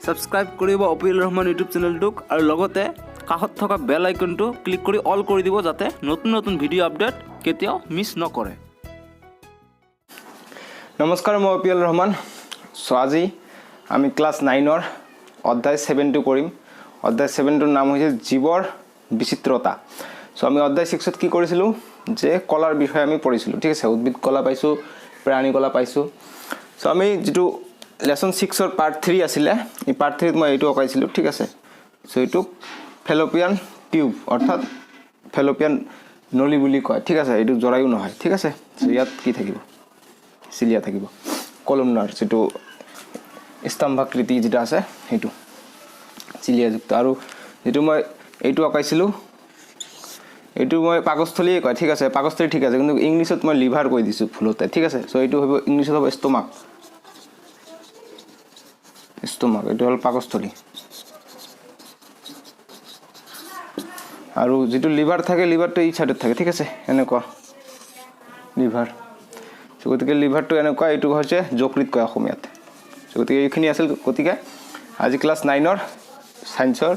Subscribe কৰিব appeal Rahman YouTube চেনেলটোক আৰু লগতে কাষত থকা বেল আইকনটো ক্লিক কৰি অল কৰি দিব যাতে নতুন নতুন ভিডিঅ' আপডেট কেতিয়াও মিছ নকৰে। নমস্কাৰ, মই অপিল ৰহমান। সো আজি আমি ক্লাছ 9ৰ অধ্যায় 7টো কৰিম। অধ্যায় 7টোৰ নাম হৈছে জীৱৰ বিচিত্ৰতা। সো আমি অধ্যায় 6ত কি কৰিছিলোঁ যে কলাৰ বিষয়ে আমি পঢ়িছিলোঁ, ঠিক আছে। উদ্ভিদ কলা পাইছোঁ, প্ৰাণী কলা পাইছোঁ। সো আমি যেটো লেসন 6ৰ পাৰ্ট 3 আছিলে, এই পাৰ্ট 3ত মই এইটো অকাইছিলোঁ, ঠিক আছে। সো এইটোক ফেলোপিয়ান টিউব অৰ্থাৎ ফেলোপিয়ান নলী বুলি কয়, ঠিক আছে। এইটো জৰায়ু নহয়, ঠিক আছে। সো ইয়াত কি থাকিব, চিলিয়া থাকিব, কলমনাৰ যেটো স্তম্ভাকৃতি যেটা আছে সেইটো চিলিয়াযুক্ত। আৰু যেটো মই এইটো অকাইছিলোঁ এইটো মই পাকস্থলীয়ে কয়, ঠিক আছে। পাকস্থলী ঠিক আছে, কিন্তু ইংলিছত মই লিভাৰ কৈ দিছোঁ ভুলতে, ঠিক আছে। সো এইটো হ'ব ইংলিছত হ'ব ষ্টমাক। ষ্টমাক এইটো হ'ল পাকস্থলী। আৰু যেটো লিভাৰ থাকে, লিভাৰটো এই সাইডত থাকে, ঠিক আছে। এনেকুৱা লিভাৰ। সো গতিকে লিভাৰটো এনেকুৱা, এইটো হৈছে যকৃত কয় অসমীয়াত। সো গতিকে এইখিনি আছিল। গতিকে আজি ক্লাছ 9ৰ সায়েন্সৰ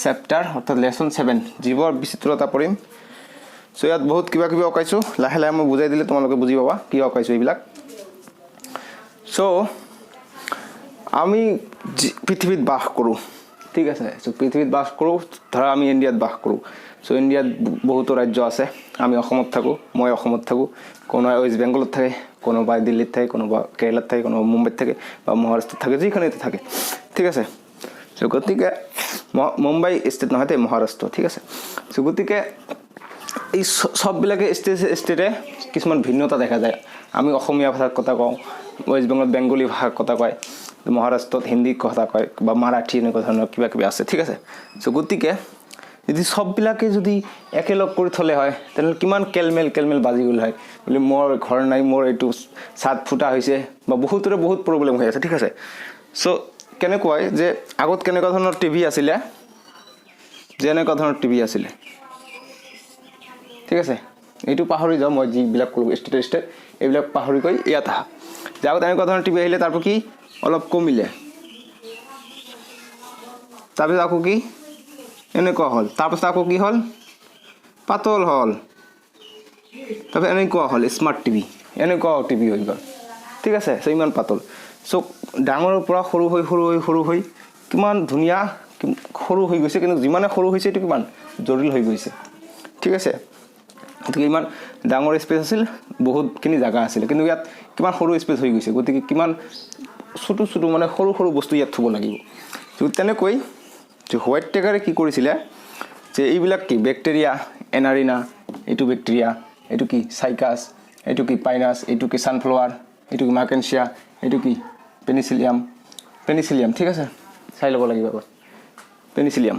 চেপ্টাৰ অৰ্থাৎ লেসন 7 জীৱৰ বিচিত্ৰতা পঢ়িম। সো ইয়াত বহুত কিবা কিবি অকাইছোঁ, লাহে লাহে মই বুজাই দিলে তোমালোকে বুজি পাবা কি অকাইছোঁ এইবিলাক। সো আমি পৃথিৱীত বাস কৰোঁ, ঠিক আছে। সো পৃথিৱীত বাস কৰোঁ, ধৰা আমি ইণ্ডিয়াত বাস কৰোঁ। সো ইণ্ডিয়াত বহুতো ৰাজ্য আছে। আমি অসমত থাকোঁ, মই অসমত থাকোঁ, কোনোবাই ৱেষ্ট বেংগলত থাকে, কোনোবাই দিল্লীত থাকে, কোনোবা কেৰেলাত থাকে, কোনোবা মুম্বাইত থাকে বা মহাৰাষ্ট্ৰত থাকে, যিখনতে থাকে, ঠিক আছে। সো গতিকে মুম্বাই ষ্টেট নহয় তে মহাৰাষ্ট্ৰ, ঠিক আছে। সো গতিকে এই সববিলাকে ষ্টেটে কিছুমান ভিন্নতা দেখা যায়। আমি অসমীয়া ভাষাৰ কথা কওঁ, ৱেষ্ট বেংগলত বেংগলী ভাষাৰ কথা কয়, মহাৰাষ্ট্ৰত হিন্দী কথা কয় বা মাৰাঠী, এনেকুৱা ধৰণৰ কিবা কিবি আছে, ঠিক আছে। সো গতিকে যদি সববিলাকে যদি একেলগ কৰি থলে হয় তেনেহ'লে কিমান কেলমেল বাজি গ'ল হয়। বুলি মোৰ ঘৰ নাই, মোৰ এইটো ছাদ ফুটা হৈছে বা বহুতৰে বহুত প্ৰব্লেম হৈ আছে, ঠিক আছে। সো কেনেকুৱা যে আগত কেনেকুৱা ধৰণৰ টিভি আছিলে, যে এনেকুৱা ধৰণৰ টিভি আছিলে, ঠিক আছে। এইটো পাহৰি যাওঁ মই যিবিলাক ক'লোঁ ষ্টেট এইবিলাক পাহৰি গৈ ইয়াত আহা যে আগত এনেকুৱা ধৰণৰ টিভি আহিলে তাৰপৰা কি অলপ কমিলে, তাৰপিছত আকৌ কি এনেকুৱা হ'ল, তাৰপিছত আকৌ কি হ'ল পাতল হ'ল, তাৰপিছত এনেকুৱা হ'ল স্মাৰ্ট টিভি, এনেকুৱা টিভি হৈ গ'ল, ঠিক আছে। চ' ইমান পাতল। চ' ডাঙৰৰ পৰা সৰু হৈ কিমান ধুনীয়া সৰু হৈ গৈছে, কিন্তু যিমানে সৰু হৈছে এইটো কিমান জটিল হৈ গৈছে, ঠিক আছে। গতিকে ইমান ডাঙৰ স্পেচ আছিল, বহুতখিনি জেগা আছিলে, কিন্তু ইয়াত কিমান সৰু স্পেচ হৈ গৈছে। গতিকে কিমান ছোটো মানে সৰু বস্তু ইয়াত থ'ব লাগিব। তেনেকৈ যে হোৱাইট টেকাৰে কি কৰিছিলে যে এইবিলাক কি বেক্টেৰিয়া, এনাৰিনা, এইটো বেক্টেৰিয়া, এইটো কি চাইকাছ, এইটো কি পাইনাছ, এইটো কি ছানফ্লাৱাৰ, এইটো কি মাৰ্কেনচিয়া, এইটো কি পেনিচিলিয়াম, ঠিক আছে। চাই ল'ব লাগিব আগত পেনিচিলিয়াম।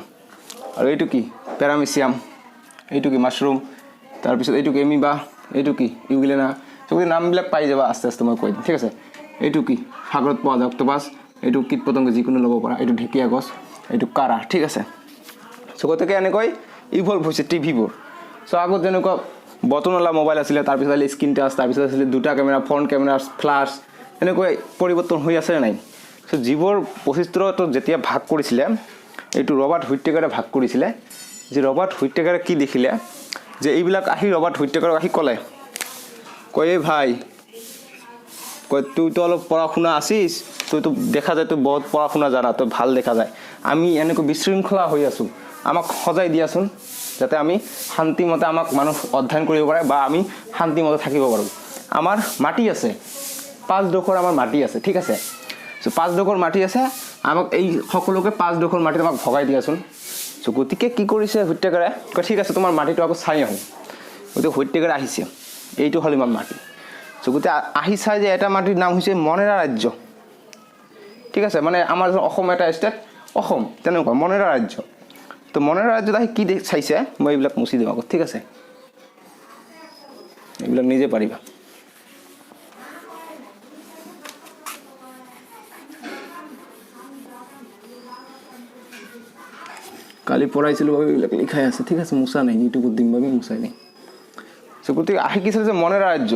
আৰু এইটো কি পেৰামিচিয়াম, এইটো কি মাছৰুম, তাৰপিছত এইটো কি এমিবা, এইটো কি ইউগিলেনা। চবতে নামবিলাক পাই যাবা আস্তে আস্তে মই কৈ দিম, ঠিক আছে। এইটো কি সাগৰত পোৱা যায় অক্টোপাছ, এইটো কীট পতংগ যিকোনো ল'ব পৰা, এইটো ঢেকীয়া গছ, এইটো কাৰা, ঠিক আছে। চ' গতিকে এনেকৈ ইভলভ হৈছে টিভিবোৰ। চ' আগত যেনেকুৱা বটনৱালা মোবাইল আছিলে, তাৰপিছত আছিলে স্ক্ৰীণ টাচ, তাৰপিছত আছিলে দুটা কেমেৰা, ফ্ৰণ্ট কেমেৰা, ফ্লাছ, এনেকৈ পৰিৱৰ্তন হৈ আছে নাই। চ' জীৱৰ বৈচিত্ৰ্যটো যেতিয়া ভাগ কৰিছিলে, এইটো ৰবাৰ্ট হুইটেকাৰে ভাগ কৰিছিলে। যে ৰবাৰ্ট হুইটেকাৰে কি দেখিলে যে এইবিলাক আহি ৰবাৰ্ট হুইটেকাৰক আহি ক'লে, কয় এই ভাই, কয় তুইতো অলপ পঢ়া শুনা আছিস, তুইতো দেখা যায় তুই বহুত পঢ়া শুনা জানা, তই ভাল দেখা যায়। আমি এনেকৈ বিশৃংখলা হৈ আছোঁ, আমাক সজাই দিয়াচোন যাতে আমি শান্তিমতে আমাক মানুহ অধ্যয়ন কৰিব পাৰে বা আমি শান্তিমতে থাকিব পাৰোঁ। আমাৰ মাটি আছে, 5 আমাৰ মাটি আছে, ঠিক আছে। চ' 5 মাটি আছে, আমাক এই সকলোকে 5 মাটিত আমাক ভগাই দিয়াচোন। চ' গতিকে কি কৰিছে হুইটেকাৰে, কয় ঠিক আছে তোমাৰ মাটিটো আকৌ চাই আহোঁ। গতিকে হুইটেকাৰে আহিছে, এইটো হ'ল ইমান মাটি। চ' গতিকে আহি চাই যে এটা মাটিৰ নাম হৈছে মনেৰা ৰাজ্য, ঠিক আছে। মানে আমাৰ অসম এটা ষ্টেট, অসম তেনেকুৱা মনেৰা ৰাজ্য। তো মনেৰা ৰাজ্যত আহি কি চাইছে, মই এইবিলাক মুচি দিম আগত, ঠিক আছে। এইবিলাক নিজে পাৰিবা। কালি পঢ়াইছিলোঁ এইবিলাক লিখাই আছে, ঠিক আছে। মুচা নাই, ইউটিউবত দিম বাবে মুচাই নাই। চ' গতিকে আহি কি চাইছে মনেৰা ৰাজ্য,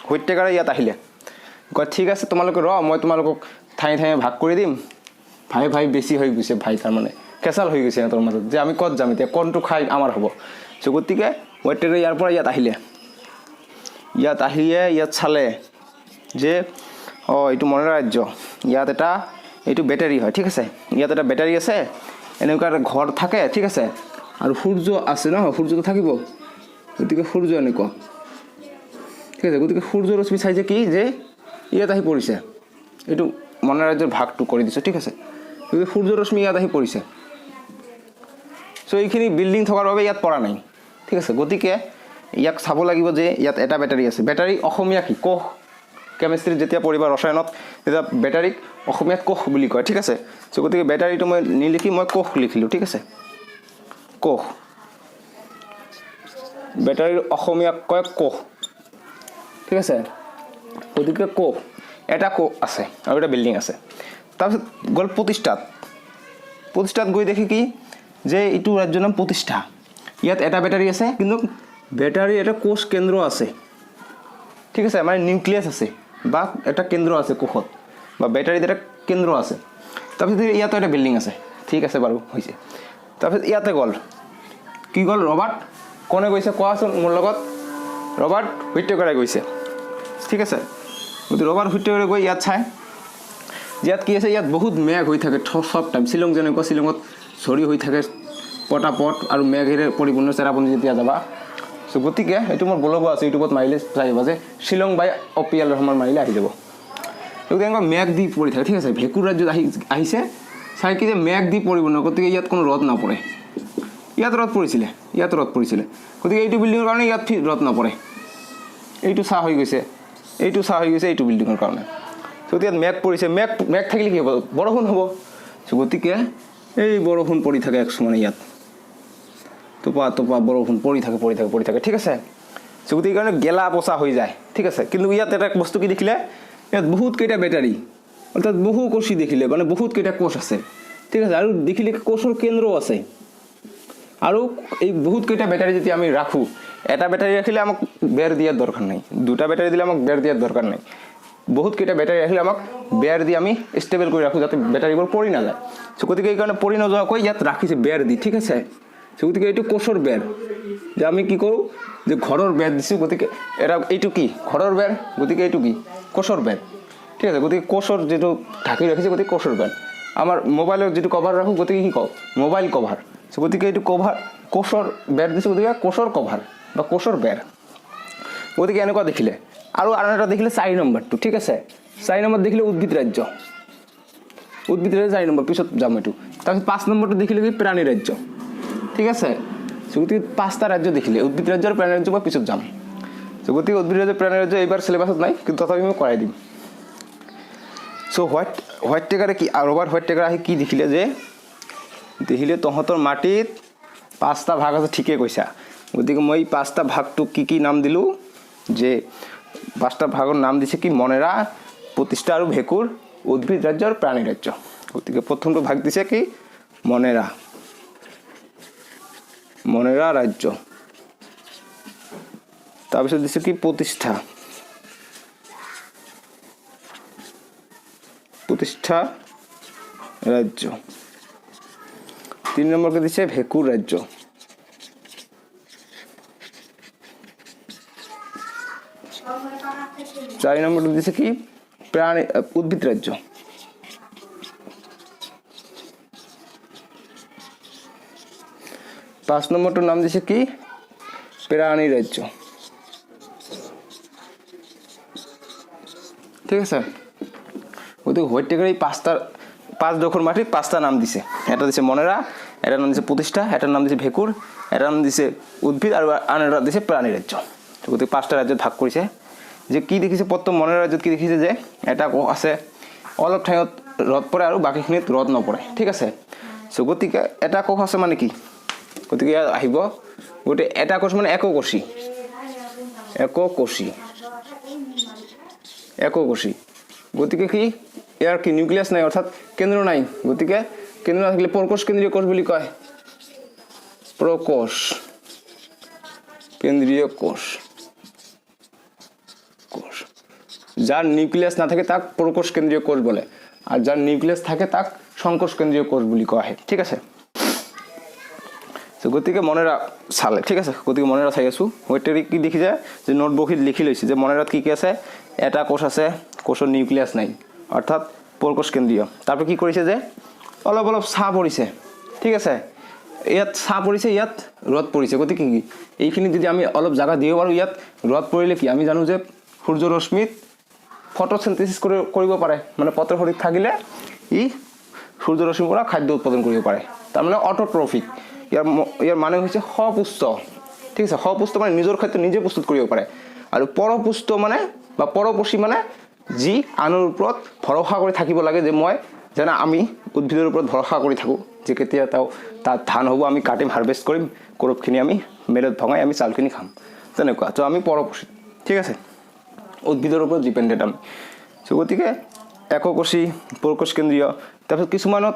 হুইটেকাৰে ইয়াত আহিলে, কয় ঠিক আছে তোমালোকে মই তোমালোকক ঠায়ে ভাগ কৰি দিম, ভাই বেছি হৈ গৈছে ভাই তাৰমানে কেঁচাল হৈ গৈছে সিহঁতৰ মাজত যে আমি ক'ত যাম এতিয়া কোনটো খাই আমাৰ হ'ব চ' গতিকে হোৱাইট টাইগাৰ ইয়াৰ পৰা ইয়াত আহিলে ইয়াত চালে যে এইটো মনেৰা ৰাজ্য ইয়াত এটা এইটো বেটাৰী হয় ঠিক আছে ইয়াত এটা বেটাৰী আছে এনেকুৱা এটা ঘৰ থাকে ঠিক আছে আৰু সূৰ্য আছে ন সূৰ্যটো থাকিব গতিকে সূৰ্য এনেকুৱা ঠিক আছে গতিকে সূৰ্য ৰশ্মি চাইছে কি যে ইয়াত আহি পৰিছে এইটো মনেৰা ৰাজ্যৰ ভাগটো কৰি দিছোঁ ঠিক আছে গতিকে সূৰ্য ৰশ্মি ইয়াত আহি পৰিছে চ' এইখিনি বিল্ডিং থকাৰ বাবে ইয়াত পৰা নাই ঠিক আছে গতিকে ইয়াক চাব লাগিব যে ইয়াত এটা বেটাৰী আছে বেটাৰী অসমীয়া কি কোষ কেমিষ্ট্ৰিত যেতিয়া পঢ়িবা ৰসায়নত তেতিয়া বেটাৰীক অসমীয়াত কোষ বুলি কয় ঠিক আছে চ' গতিকে বেটাৰীটো মই নিলিখি মই কোষ লিখিলোঁ ঠিক আছে কোষ বেটাৰীৰ অসমীয়া কয় কোষ ঠিক আছে গতিকে কোষ এটা কোষ আছে আৰু এটা বিল্ডিং আছে তাৰপিছত গ'ল প্ৰতিষ্ঠাত গৈ দেখি কি যে এইটো ৰাজ্যৰ নাম প্ৰতিষ্ঠা ইয়াত এটা বেটাৰী আছে কিন্তু বেটাৰীৰ এটা কোষ কেন্দ্ৰ আছে ঠিক আছে মানে নিউক্লিয়াছ আছে বা এটা কেন্দ্ৰ আছে কোষত বা বেটাৰীত এটা কেন্দ্ৰ আছে তাৰপিছত ইয়াতো এটা বিল্ডিং আছে ঠিক আছে বাৰু হৈছে তাৰপিছত ইয়াতে গ'ল কি গ'ল ৰবাৰ্ট কোনে গৈছে কোৱাচোন মোৰ লগত ৰবাৰ্ট হুইটেকাৰে গৈছে ঠিক আছে গতিকে ৰবাৰ্ট হুইটেকাৰে গৈ ইয়াত চাই ইয়াত কি আছে ইয়াত বহুত মেঘ হৈ থাকে চব টাইম শ্বিলং যেনেকুৱা শ্বিলঙত ঝৰি হৈ থাকে পটাপট আৰু মেঘেৰে পৰিপূৰ্ণ চেৰাপুঞ্জী যেতিয়া যাবা চ' গতিকে এইটো মোৰ ব্লগো আছে ইউটিউবত মাৰিলে চাই আহিবা যে শ্বিলং বাই অপিয়াল ৰহমান মাৰিলে আহি যাব গতিকে এনেকুৱা মেঘ দি পৰি থাকে ঠিক আছে ভেঁকুৰ ৰাজ্যত আহিছে চাই কি যে মেঘ দি পৰিপূৰ্ণ গতিকে ইয়াত কোনো ৰদ নপৰে ইয়াত ৰদ পৰিছিলে গতিকে এইটো বিল্ডিঙৰ কাৰণে ইয়াত ৰদ নপৰে এইটো চাহ হৈ গৈছে এইটো বিল্ডিঙৰ কাৰণে চ' ইয়াত মেঘ পৰিছে মেঘ থাকিলে কি হ'ব বৰষুণ হ'ব চ' গতিকে এই বৰষুণ পৰি থাকে একচুমানে ইয়াত টোপা বৰষুণ পৰি থাকে ঠিক আছে চ' গতিকে কাৰণে গেলা পচা হৈ যায় ঠিক আছে কিন্তু ইয়াত এটা বস্তু কি দেখিলে ইয়াত বহুত কেইটা বেটাৰী অৰ্থাৎ বহু কোষী দেখিলে মানে বহুত কেইটা কোষ আছে ঠিক আছে আৰু দেখিলে কোষৰ কেন্দ্ৰ আছে আৰু এই বহুত কেইটা বেটাৰী যেতিয়া আমি ৰাখোঁ এটা বেটাৰী ৰাখিলে আমাক বেৰ দিয়াৰ দৰকাৰ নাই দুটা বেটাৰী দিলে আমাক বেৰ দিয়াৰ দৰকাৰ নাই বহুত কেইটা বেটাৰী ৰাখিলে আমাক বেৰ দি আমি ষ্টেবল কৰি ৰাখোঁ যাতে বেটাৰীবোৰ পৰি নাযায় চ' গতিকে এইকাৰণে পৰি নোযোৱাকৈ ইয়াত ৰাখিছে বেৰ দি ঠিক আছে চ' গতিকে এইটো কোষৰ বেৰ যে আমি কি কৰোঁ যে ঘৰৰ বেৰ দিছোঁ গতিকে এইটো কি ঘৰৰ বেৰ গতিকে এইটো কি কোষৰ বেৰ ঠিক আছে গতিকে কোষৰ যিটো ঢাকি ৰাখিছে গতিকে কোষৰ বেৰ আমাৰ মোবাইলৰ যিটো কভাৰ ৰাখোঁ গতিকে কি কওঁ মোবাইল কভাৰ চ' গতিকে এইটো কভাৰ কোষৰ বেৰ দিছোঁ গতিকে কোষৰ কভাৰ বা কোষৰ বেৰ গতিকে এনেকুৱা দেখিলে আৰু এটা দেখিলে 4 নম্বৰটো ঠিক আছে 4 নম্বৰ দেখিলে উদ্ভিদ ৰাজ্য 4 নম্বৰ পিছত যাম এইটো তাৰপিছত 5 নম্বৰটো দেখিলে কি প্ৰাণী ৰাজ্য ঠিক আছে গতিকে 5টা ৰাজ্য দেখিলে উদ্ভিদ ৰাজ্য আৰু প্ৰাণী ৰাজ্য মই পিছত যাম গতিকে উদ্ভিদ ৰাজ্য প্ৰাণী ৰাজ্য এইবাৰ চিলেবাছত নাই কিন্তু তথাপি মই কৰাই দিম চ' হোৱাইট টাইগাৰে কি ৰবাৰ্ট হোৱাইট টাইগাৰে আহি কি দেখিলে যে দেখিলে তহঁতৰ মাটিত 5টা ভাগ আছে ঠিকে কৈছা গতিকে মই 5টা ভাগটোক কি নাম দিলোঁ যে 5টা ভাগৰ নাম দিছে কি মনেৰা প্ৰতিষ্ঠা আৰু ভেঁকুৰ উদ্ভিদ ৰাজ্য আৰু প্ৰাণী ৰাজ্য গতিকে প্ৰথমটো ভাগ দিছে কি মনেৰা ৰাজ্য তাৰপিছত দিছে কি প্ৰতিষ্ঠা ৰাজ্য 3 নম্বৰকে দিছে ভেঁকুৰ ৰাজ্য 4 নম্বৰটো দিছে কি উদ্ভিদ ৰাজ্য 5 নম্বৰটোৰ নাম দিছে কি প্ৰাণী ৰাজ্য ঠিক আছে গতিকে হোৱাইট টাইগাৰে এই 5 ডোখৰ মাটিত 5টা নাম দিছে এটা দিছে মনেৰা এটাৰ নাম দিছে প্ৰতিষ্ঠা এটাৰ নাম দিছে ভেঁকুৰ এটাৰ নাম দিছে উদ্ভিদ আৰু আন এটা দিছে প্ৰাণী ৰাজ্য গতিকে 5টা ৰাজ্যত ভাগ কৰিছে যে কি দেখিছে প্ৰথম মনেৰা ৰাজ্যত কি দেখিছে যে এটা কোষ আছে অলপ ঠাইত ৰদ পৰে আৰু বাকীখিনিত ৰদ নপৰে ঠিক আছে চ' গতিকে এটা কোষ আছে মানে কি গতিকে ইয়াত আহিব গোটেই এটা কোষ মানে এককোষী গতিকে কি ইয়াৰ কি নিউক্লিয়াছ নাই অৰ্থাৎ কেন্দ্ৰ নাই গতিকে কেন্দ্ৰ নাথাকিলে প্ৰকোষ কেন্দ্ৰীয় কোষ বুলি কয় প্ৰকোষ কেন্দ্ৰীয় কোষ যাৰ নিউক্লিয়াছ নাথাকে তাক প্ৰকোষ কেন্দ্ৰীয় কোষ বলে আৰু যাৰ নিউক্লিয়াছ থাকে তাক সংকোষকেন্দ্ৰীয় কোষ বুলি কোৱা হয় ঠিক আছে গতিকে মনেৰা চালে ঠিক আছে গতিকে মনেৰা চাই আছোঁ হৈতেৰি কি দেখিছে যে নোটবুকত লিখি লৈছে যে মনেৰাত কি আছে এটা কোষ আছে কোষৰ নিউক্লিয়াছ নাই অৰ্থাৎ পৰকোষকেন্দ্ৰীয় তাৰপৰা কি কৰিছে যে অলপ অলপ ছাঁ পৰিছে ঠিক আছে ইয়াত ছাঁ পৰিছে ইয়াত ৰদ পৰিছে গতিকে কি এইখিনি যদি আমি অলপ জায়গা দিব পাৰোঁ ইয়াত ৰদ পৰিলে কি আমি জানো যে সূৰ্য ৰশ্মিত ফটোসিনথেসিস কৰিব পাৰে মানে পত্ৰৰ শৰীৰত থাকিলে ই সূৰ্য ৰশ্মিৰ পৰা খাদ্য উৎপাদন কৰিব পাৰে তাৰ মানে অটোট্ৰফিক ইয়াৰ মানে হৈছে সপুষ্ট ঠিক আছে সপুষ্ট মানে নিজৰ খাদ্য নিজে প্ৰস্তুত কৰিব পাৰে আৰু পৰপুষ্ট মানে বা পৰপোষী মানে যি আনৰ ওপৰত ভৰসা কৰি থাকিব লাগে যে মই যেনে আমি উদ্ভিদৰ ওপৰত ভৰসা কৰি থাকোঁ যে কেতিয়া তাত ধান হ'ব আমি কাটিম হাৰভেষ্ট কৰিম কৰপখিনি আমি মেলত ভঙাই আমি চাউলখিনি খাম তেনেকুৱা তো আমি পৰপোষী ঠিক আছে উদ্ভিদৰ ওপৰত ডিপেণ্ডেণ্ট আমি গতিকে এককোষী পৰকোষকেন্দ্ৰীয় তাৰপিছত কিছুমানত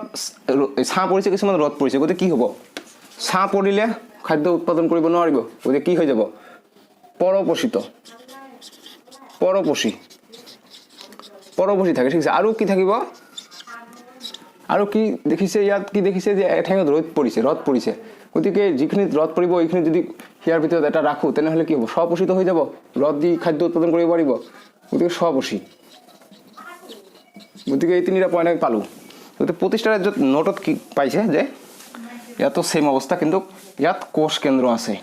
ছাঁ পৰিছে কিছুমানত ৰদ পৰিছে গতিকে কি হ'ব ছাঁ পৰিলে খাদ্য উৎপাদন কৰিব নোৱাৰিব গতিকে কি হৈ যাব পৰপোষিত পৰপোষী থাকে ঠিক আছে আৰু কি থাকিব আৰু কি দেখিছে ইয়াত কি দেখিছে যে এঠাইত ৰদ পৰিছে গতিকে যিখিনিত ৰদ পৰিব এইখিনি যদি ইয়াৰ ভিতৰত এটা ৰাখোঁ তেনেহ'লে কি হ'ব স্বপোষিত হৈ যাব ৰদ দি খাদ্য উৎপাদন কৰিব পাৰিব গতিকে স্বপোষী গতিকে এই তিনিটা পইণ্ট আমি পালোঁ গতিকে প্ৰতিষ্ঠা ৰাজ্যত নোটত কি পাইছে যে ইয়াতো সেম অৱস্থা কিন্তু ইয়াত কোষ কেন্দ্ৰ আছে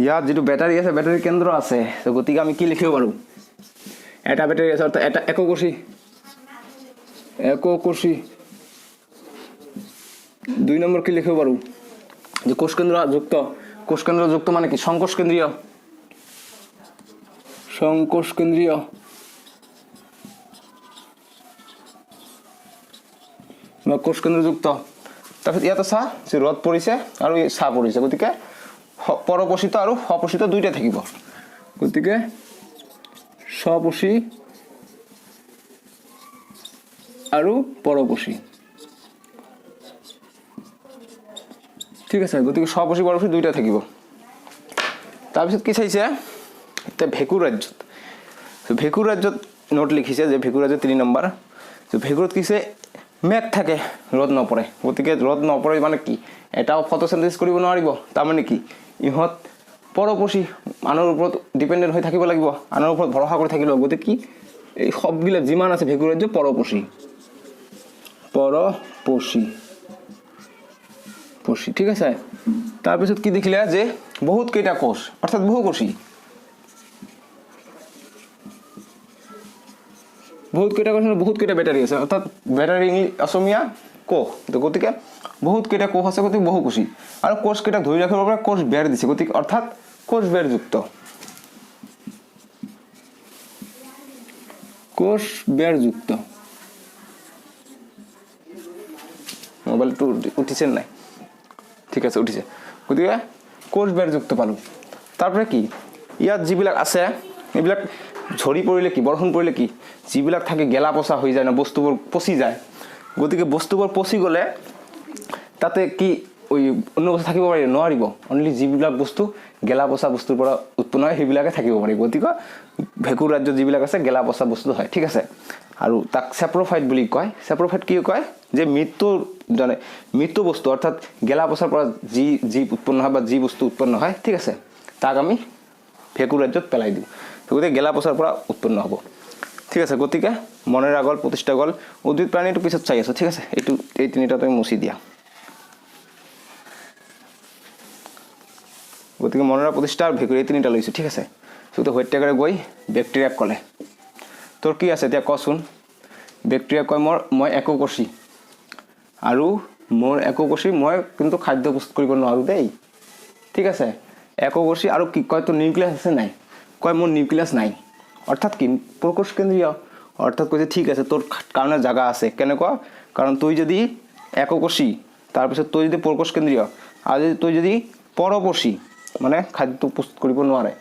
ইয়াত যিটো বেটাৰী আছে বেটাৰী কেন্দ্ৰ আছে গতিকে আমি কি লিখিব পাৰোঁ এটা বেটাৰী আছে অৰ্থাৎ এটা এককোষী 2 নম্বৰ কি লিখিব পাৰোঁ যে কোষকেন্দ্ৰযুক্ত মানে কি সংকোষকেন্দ্ৰীয় বা কোষকেন্দ্ৰযুক্ত তাৰপিছত ইয়াত চা যে ৰদ পৰিছে আৰু ছাঁ পৰিছে গতিকে পৰপোষিত আৰু সপোষিত দুইটা থাকিব গতিকে স্বপোষী আৰু পৰপোষী ঠিক আছে গতিকে স্বপোষী পৰপোষী দুইটা থাকিব তাৰপিছত কি চাইছে এতিয়া ভেঁকুৰ ৰাজ্যত নোট লিখিছে যে ভেঁকুৰ ৰাজ্যত 3 নম্বৰ যে ভেঁকুৰত কিছে মেঘ থাকে ৰদ নপৰে গতিকে ৰদ নপৰে মানে কি এটাও ফটোসিনথেসিস কৰিব নোৱাৰিব তাৰমানে কি ইহঁত পৰপোষী আনৰ ওপৰত ডিপেণ্ডেণ্ট হৈ থাকিব লাগিব আনৰ ওপৰত ভৰসা কৰি থাকিব গতিকে কি এই সববিলাক যিমান আছে ভেঁকুৰ ৰাজ্য পৰপোষী ঠিক আছে তাৰপিছত কি দেখিলে যে বহুত কেইটা কোষ অৰ্থাৎ বহুকোষী বহুত কেইটা বেটাৰী আছে অৰ্থাৎ বেটাৰী অসমীয়া কোষ গতিকে বহুত কেইটা কোষ আছে গতিকে বহুকোষী আৰু কোষ কেইটাক ধৰি ৰাখিব পৰা কোষ বেৰ দিছে গতিকে অৰ্থাৎ কোষ বেৰযুক্ত মোবাইলটো উঠিছে নাই ঠিক আছে উঠিছে গতিকে কোষ বেৰযুক্ত পালোঁ তাৰপৰা কি ইয়াত যিবিলাক আছে এইবিলাক ঝৰি পৰিলে কি বৰষুণ পৰিলে কি যিবিলাক থাকে গেলা পচা হৈ যায় না বস্তুবোৰ পচি যায় গতিকে বস্তুবোৰ পচি গ'লে তাতে কি ওই অন্য বস্তু থাকিব পাৰিব নোৱাৰিব অনলি যিবিলাক বস্তু গেলা পচা বস্তুৰ পৰা উৎপন্ন হয় সেইবিলাকে থাকিব পাৰিব গতিকে ভেঁকুৰ ৰাজ্যত যিবিলাক আছে গেলা পচা বস্তু হয় ঠিক আছে আৰু তাক ছেপ্ৰফাইট বুলি কয় ছেপ্ৰফাইট কি কয় যে মৃত্যু বস্তু অৰ্থাৎ গেলা পচাৰ পৰা যি উৎপন্ন হয় বা যি বস্তু উৎপন্ন হয় ঠিক আছে তাক আমি ভেঁকুৰ ৰাজ্যত পেলাই দিওঁ গতিকে গেলা পচাৰ পৰা উৎপন্ন হ'ব ঠিক আছে গতিকে মনেৰা গ'ল প্ৰতিষ্ঠা গ'ল উদ্ভিদ প্ৰাণীটো পিছত চাই আছোঁ ঠিক আছে এই তিনিটা তুমি মুচি দিয়া গতিকে মনেৰা প্ৰতিষ্ঠা আৰু ভেঁকুৰ এই তিনিটা লৈছোঁ ঠিক আছে গতিকে সত্যাগ্ৰহে গৈ বেক্টেৰিয়াক ক'লে তোৰ কি আছে এতিয়া কচোন বেক্টেৰিয়াক কয় মই এককোষী আৰু মোৰ এককোষী মই কিন্তু খাদ্য প্ৰস্তুত কৰিব নোৱাৰোঁ দেই ঠিক আছে এককোষী আৰু কি কয় তোৰ নিউক্লিয়াছ আছে নাই কয় মোৰ নিউক্লিয়াছ নাই অৰ্থাৎ কি পৰকোষকেন্দ্ৰীয় অৰ্থাৎ কৈছে ঠিক আছে তোৰ কাৰণে জাগা আছে কেনেকুৱা কাৰণ তুই যদি এককোষী তাৰপিছত তই যদি পৰকোষকেন্দ্ৰীয় আৰু তই যদি পৰপোষী মানে খাদ্য প্ৰস্তুত কৰিব নোৱাৰে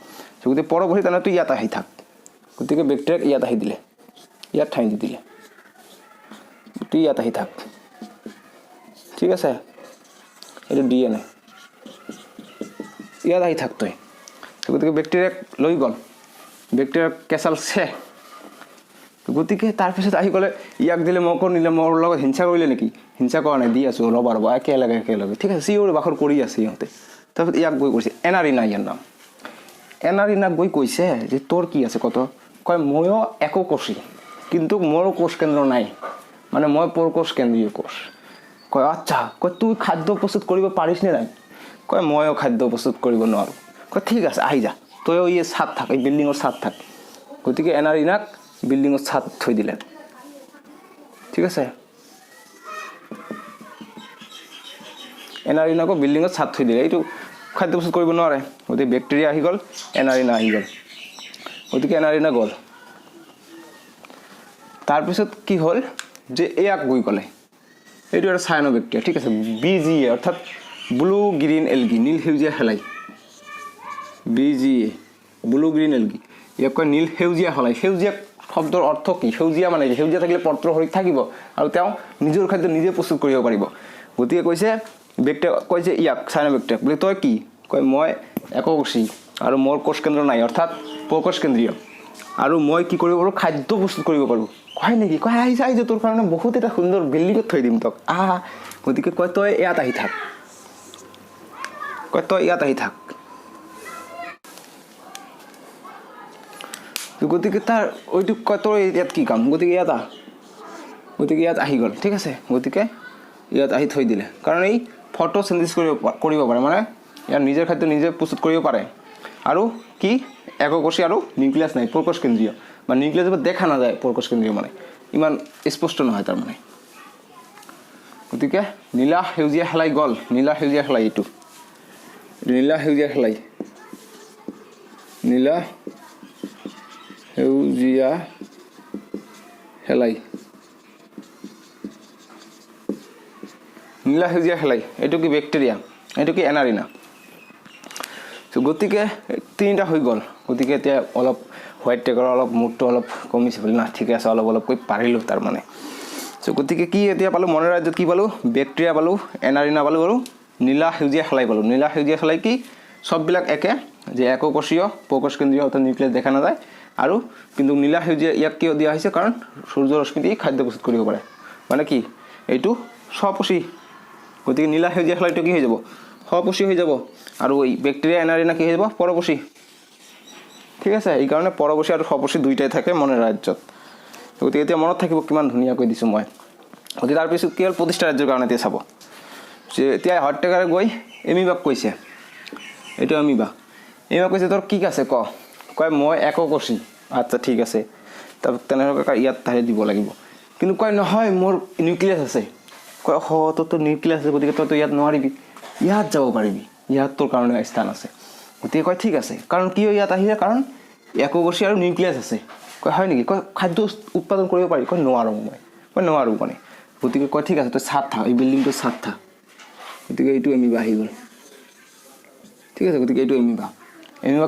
গতিকে পৰপোষী তেনেহ'লে তুই ইয়াত আহি থাক গতিকে বেক্টেৰিয়াক ইয়াত আহি দিলে ইয়াত ঠাই দি দিলে তুই ইয়াত আহি থাক ঠিক আছে এইটো DNA ইয়াত আহি থাক তই গতিকে বেক্টেৰিয়াক লৈ গ'ল বেক্টেৰিয়াক কেঁচাল গতিকে তাৰপিছত আহি ক'লে ইয়াক দিলে মোক নিলে মোৰ লগত হিংসা কৰিলে নেকি হিংসা কৰা নাই দি আছোঁ ৰ'বা একেলগে ঠিক আছে চিঞৰ বাখৰ কৰি আছে সিহঁতে তাৰপিছত ইয়াক গৈ কৈছে এনাৰিনা ইয়াৰ নাম এনাৰিনাক গৈ কৈছে যে তোৰ কি আছে কত কয় ময়ো একো কৈছি কিন্তু মোৰ কোষ কেন্দ্ৰ নাই মানে মই পৰকোষ কেন্দ্ৰীয় কোষ কয় আচ্ছা কয় তুই খাদ্য প্ৰস্তুত কৰিব পাৰিছ নে নাই কয় ময়ো খাদ্য প্ৰস্তুত কৰিব নোৱাৰোঁ কয় ঠিক আছে আহি যা তইও এই ছাদ থাক এই বিল্ডিঙৰ ছাদ থাক গতিকে এনাৰিনাক বিল্ডিঙৰ ছাদ থৈ দিলে ঠিক আছে এনাৰিনাকো বিল্ডিঙৰ ছাদ থৈ দিলে এইটো খাদ্য প্ৰস্তুত কৰিব নোৱাৰে গতিকে বেক্টেৰিয়া আহি গ'ল এনাৰিনা আহি গ'ল গতিকে এনাৰিনা গ'ল তাৰপিছত কি হ'ল যে ইয়াক গৈ ক'লে এইটো এটা চায়ানোবেক্টেৰিয়া ঠিক আছে BGA অৰ্থাৎ ব্লু গ্ৰীণ এলগি নীল সেউজীয়া শেলাই BGA ব্লু গ্ৰীণ এলগি ইয়াক কয় নীল সেউজীয়া শেলাই সেউজীয়া শব্দৰ অৰ্থ কি সেউজীয়া মানে সেউজীয়া থাকিলে পত্ৰ শৰীৰত থাকিব আৰু তেওঁ নিজৰ খাদ্য নিজে প্ৰস্তুত কৰিব পাৰিব গতিকে কৈছে বেক্টেৰিয়া কৈছে ইয়াক চায়ানোবেক্টেৰিয়া বোলে তই কি কয় মই এককোষী আৰু মোৰ কোষ কেন্দ্ৰ নাই অৰ্থাৎ পৰকোষ কেন্দ্ৰীয় আৰু মই কি কৰিব পাৰোঁ খাদ্য প্ৰস্তুত কৰিব পাৰোঁ কয় নেকি কয় আহিছে তোৰ কাৰণে বহুত এটা সুন্দৰ বিল্ডিঙত থৈ দিম তোক গতিকে কয় তই ইয়াত আহি থাক কয় তই ইয়াত আহি থাক গতিকে তাৰ ওইটো কয় তোৰ ইয়াত কি কাম গতিকে ইয়াত আহি গ'ল ঠিক আছে গতিকে ইয়াত আহি থৈ দিলে কাৰণ এই ফটোচিন্থেসিস কৰিব পাৰে মানে ইয়াৰ নিজৰ খাদ্য নিজে প্ৰস্তুত কৰিব পাৰে আৰু কি এককোষী আৰু নিউক্লিয়াছ নাই পৰকোষ কেন্দ্ৰীয় বা নিউক্লিয়াছ দেখা নাযায় পৰকোষ কেন্দ্ৰীয় মানে ইমান স্পষ্ট নহয় তাৰ মানে গতিকে নীলা সেউজীয়া শেলাই গ'ল নীলা সেউজীয়া শেলাই এইটো নীলা সেউজীয়া শেলাই নীলা সেউজীয়া শেলাই নীলা সেউজীয়া শেলাই এইটো কি বেক্টেৰিয়া এইটো কি এনাৰিনা গতিকে তিনিটা হৈ গ'ল গতিকে এতিয়া অলপ হোৱাইট টেকৰ অলপ মুডটো অলপ কমিছে বুলি না ঠিক আছে অলপকৈ পাৰিলোঁ তাৰ মানে গতিকে কি এতিয়া পালোঁ মনৰ ৰাজ্যত কি পালোঁ বেক্টেৰিয়া পালোঁ এনাৰিনা পালোঁ আৰু নীলা সেউজীয়া শেলাই পালোঁ নীলা সেউজীয়া শেলাই কি চববিলাক একে যে এককোষীয় পৰকোষ কেন্দ্ৰীয় অৰ্থাৎ নিউক্লিয়াছ দেখা নাযায় আৰু কিন্তু নীলা সেউজীয়া ইয়াক কিয় দিয়া হৈছে কাৰণ সূৰ্যৰ ৰশ্মি দি খাদ্য প্ৰস্তুত কৰিব পাৰে মানে কি এইটো স্বপোষী গতিকে নীলা সেউজীয়া শেলাইটো কি হৈ যাব স্বপোষী হৈ যাব আৰু এই বেক্টেৰিয়া এনাৰিনা কি হৈ যাব পৰপোষী ঠিক আছে এইকাৰণে পৰপোষী আৰু স্বপোষী দুইটাই থাকে মনৰ ৰাজ্যত গতিকে এতিয়া মনত থাকিব কিমান ধুনীয়াকৈ দিছোঁ মই গতিকে তাৰপিছত কি হ'ল প্ৰতিষ্ঠা ৰাজ্যৰ কাৰণে এতিয়া চাব যে এতিয়া হট্টেকাৰে গৈ এমিবাক কৈছে এইটো এমিবাক কৈছে তোৰ কি আছে কয় মই এককোষী আচ্ছা ঠিক আছে তাৰপিছত তেনেকৈ ইয়াত তাহে দিব লাগিব কিন্তু কয় নহয় মোৰ নিউক্লিয়াছ আছে কয় তোৰ নিউক্লিয়াছ আছে গতিকে তইতো ইয়াত নোৱাৰিবি ইয়াত যাব পাৰিবি ইয়াত তোৰ কাৰণে স্থান আছে গতিকে কয় ঠিক আছে কাৰণ কিয় ইয়াত আহিলে কাৰণ এককোষী আৰু নিউক্লিয়াছ আছে কয় হয় নেকি কয় খাদ্য উৎপাদন কৰিব পাৰি কয় নোৱাৰোঁ মই নোৱাৰোঁ মানে গতিকে কয় ঠিক আছে তই ছাদ থাক এই বিল্ডিংটো ছাদ থাক গতিকে এইটো এমিবা আহি গ'ল ঠিক আছে গতিকে এইটো এমিবা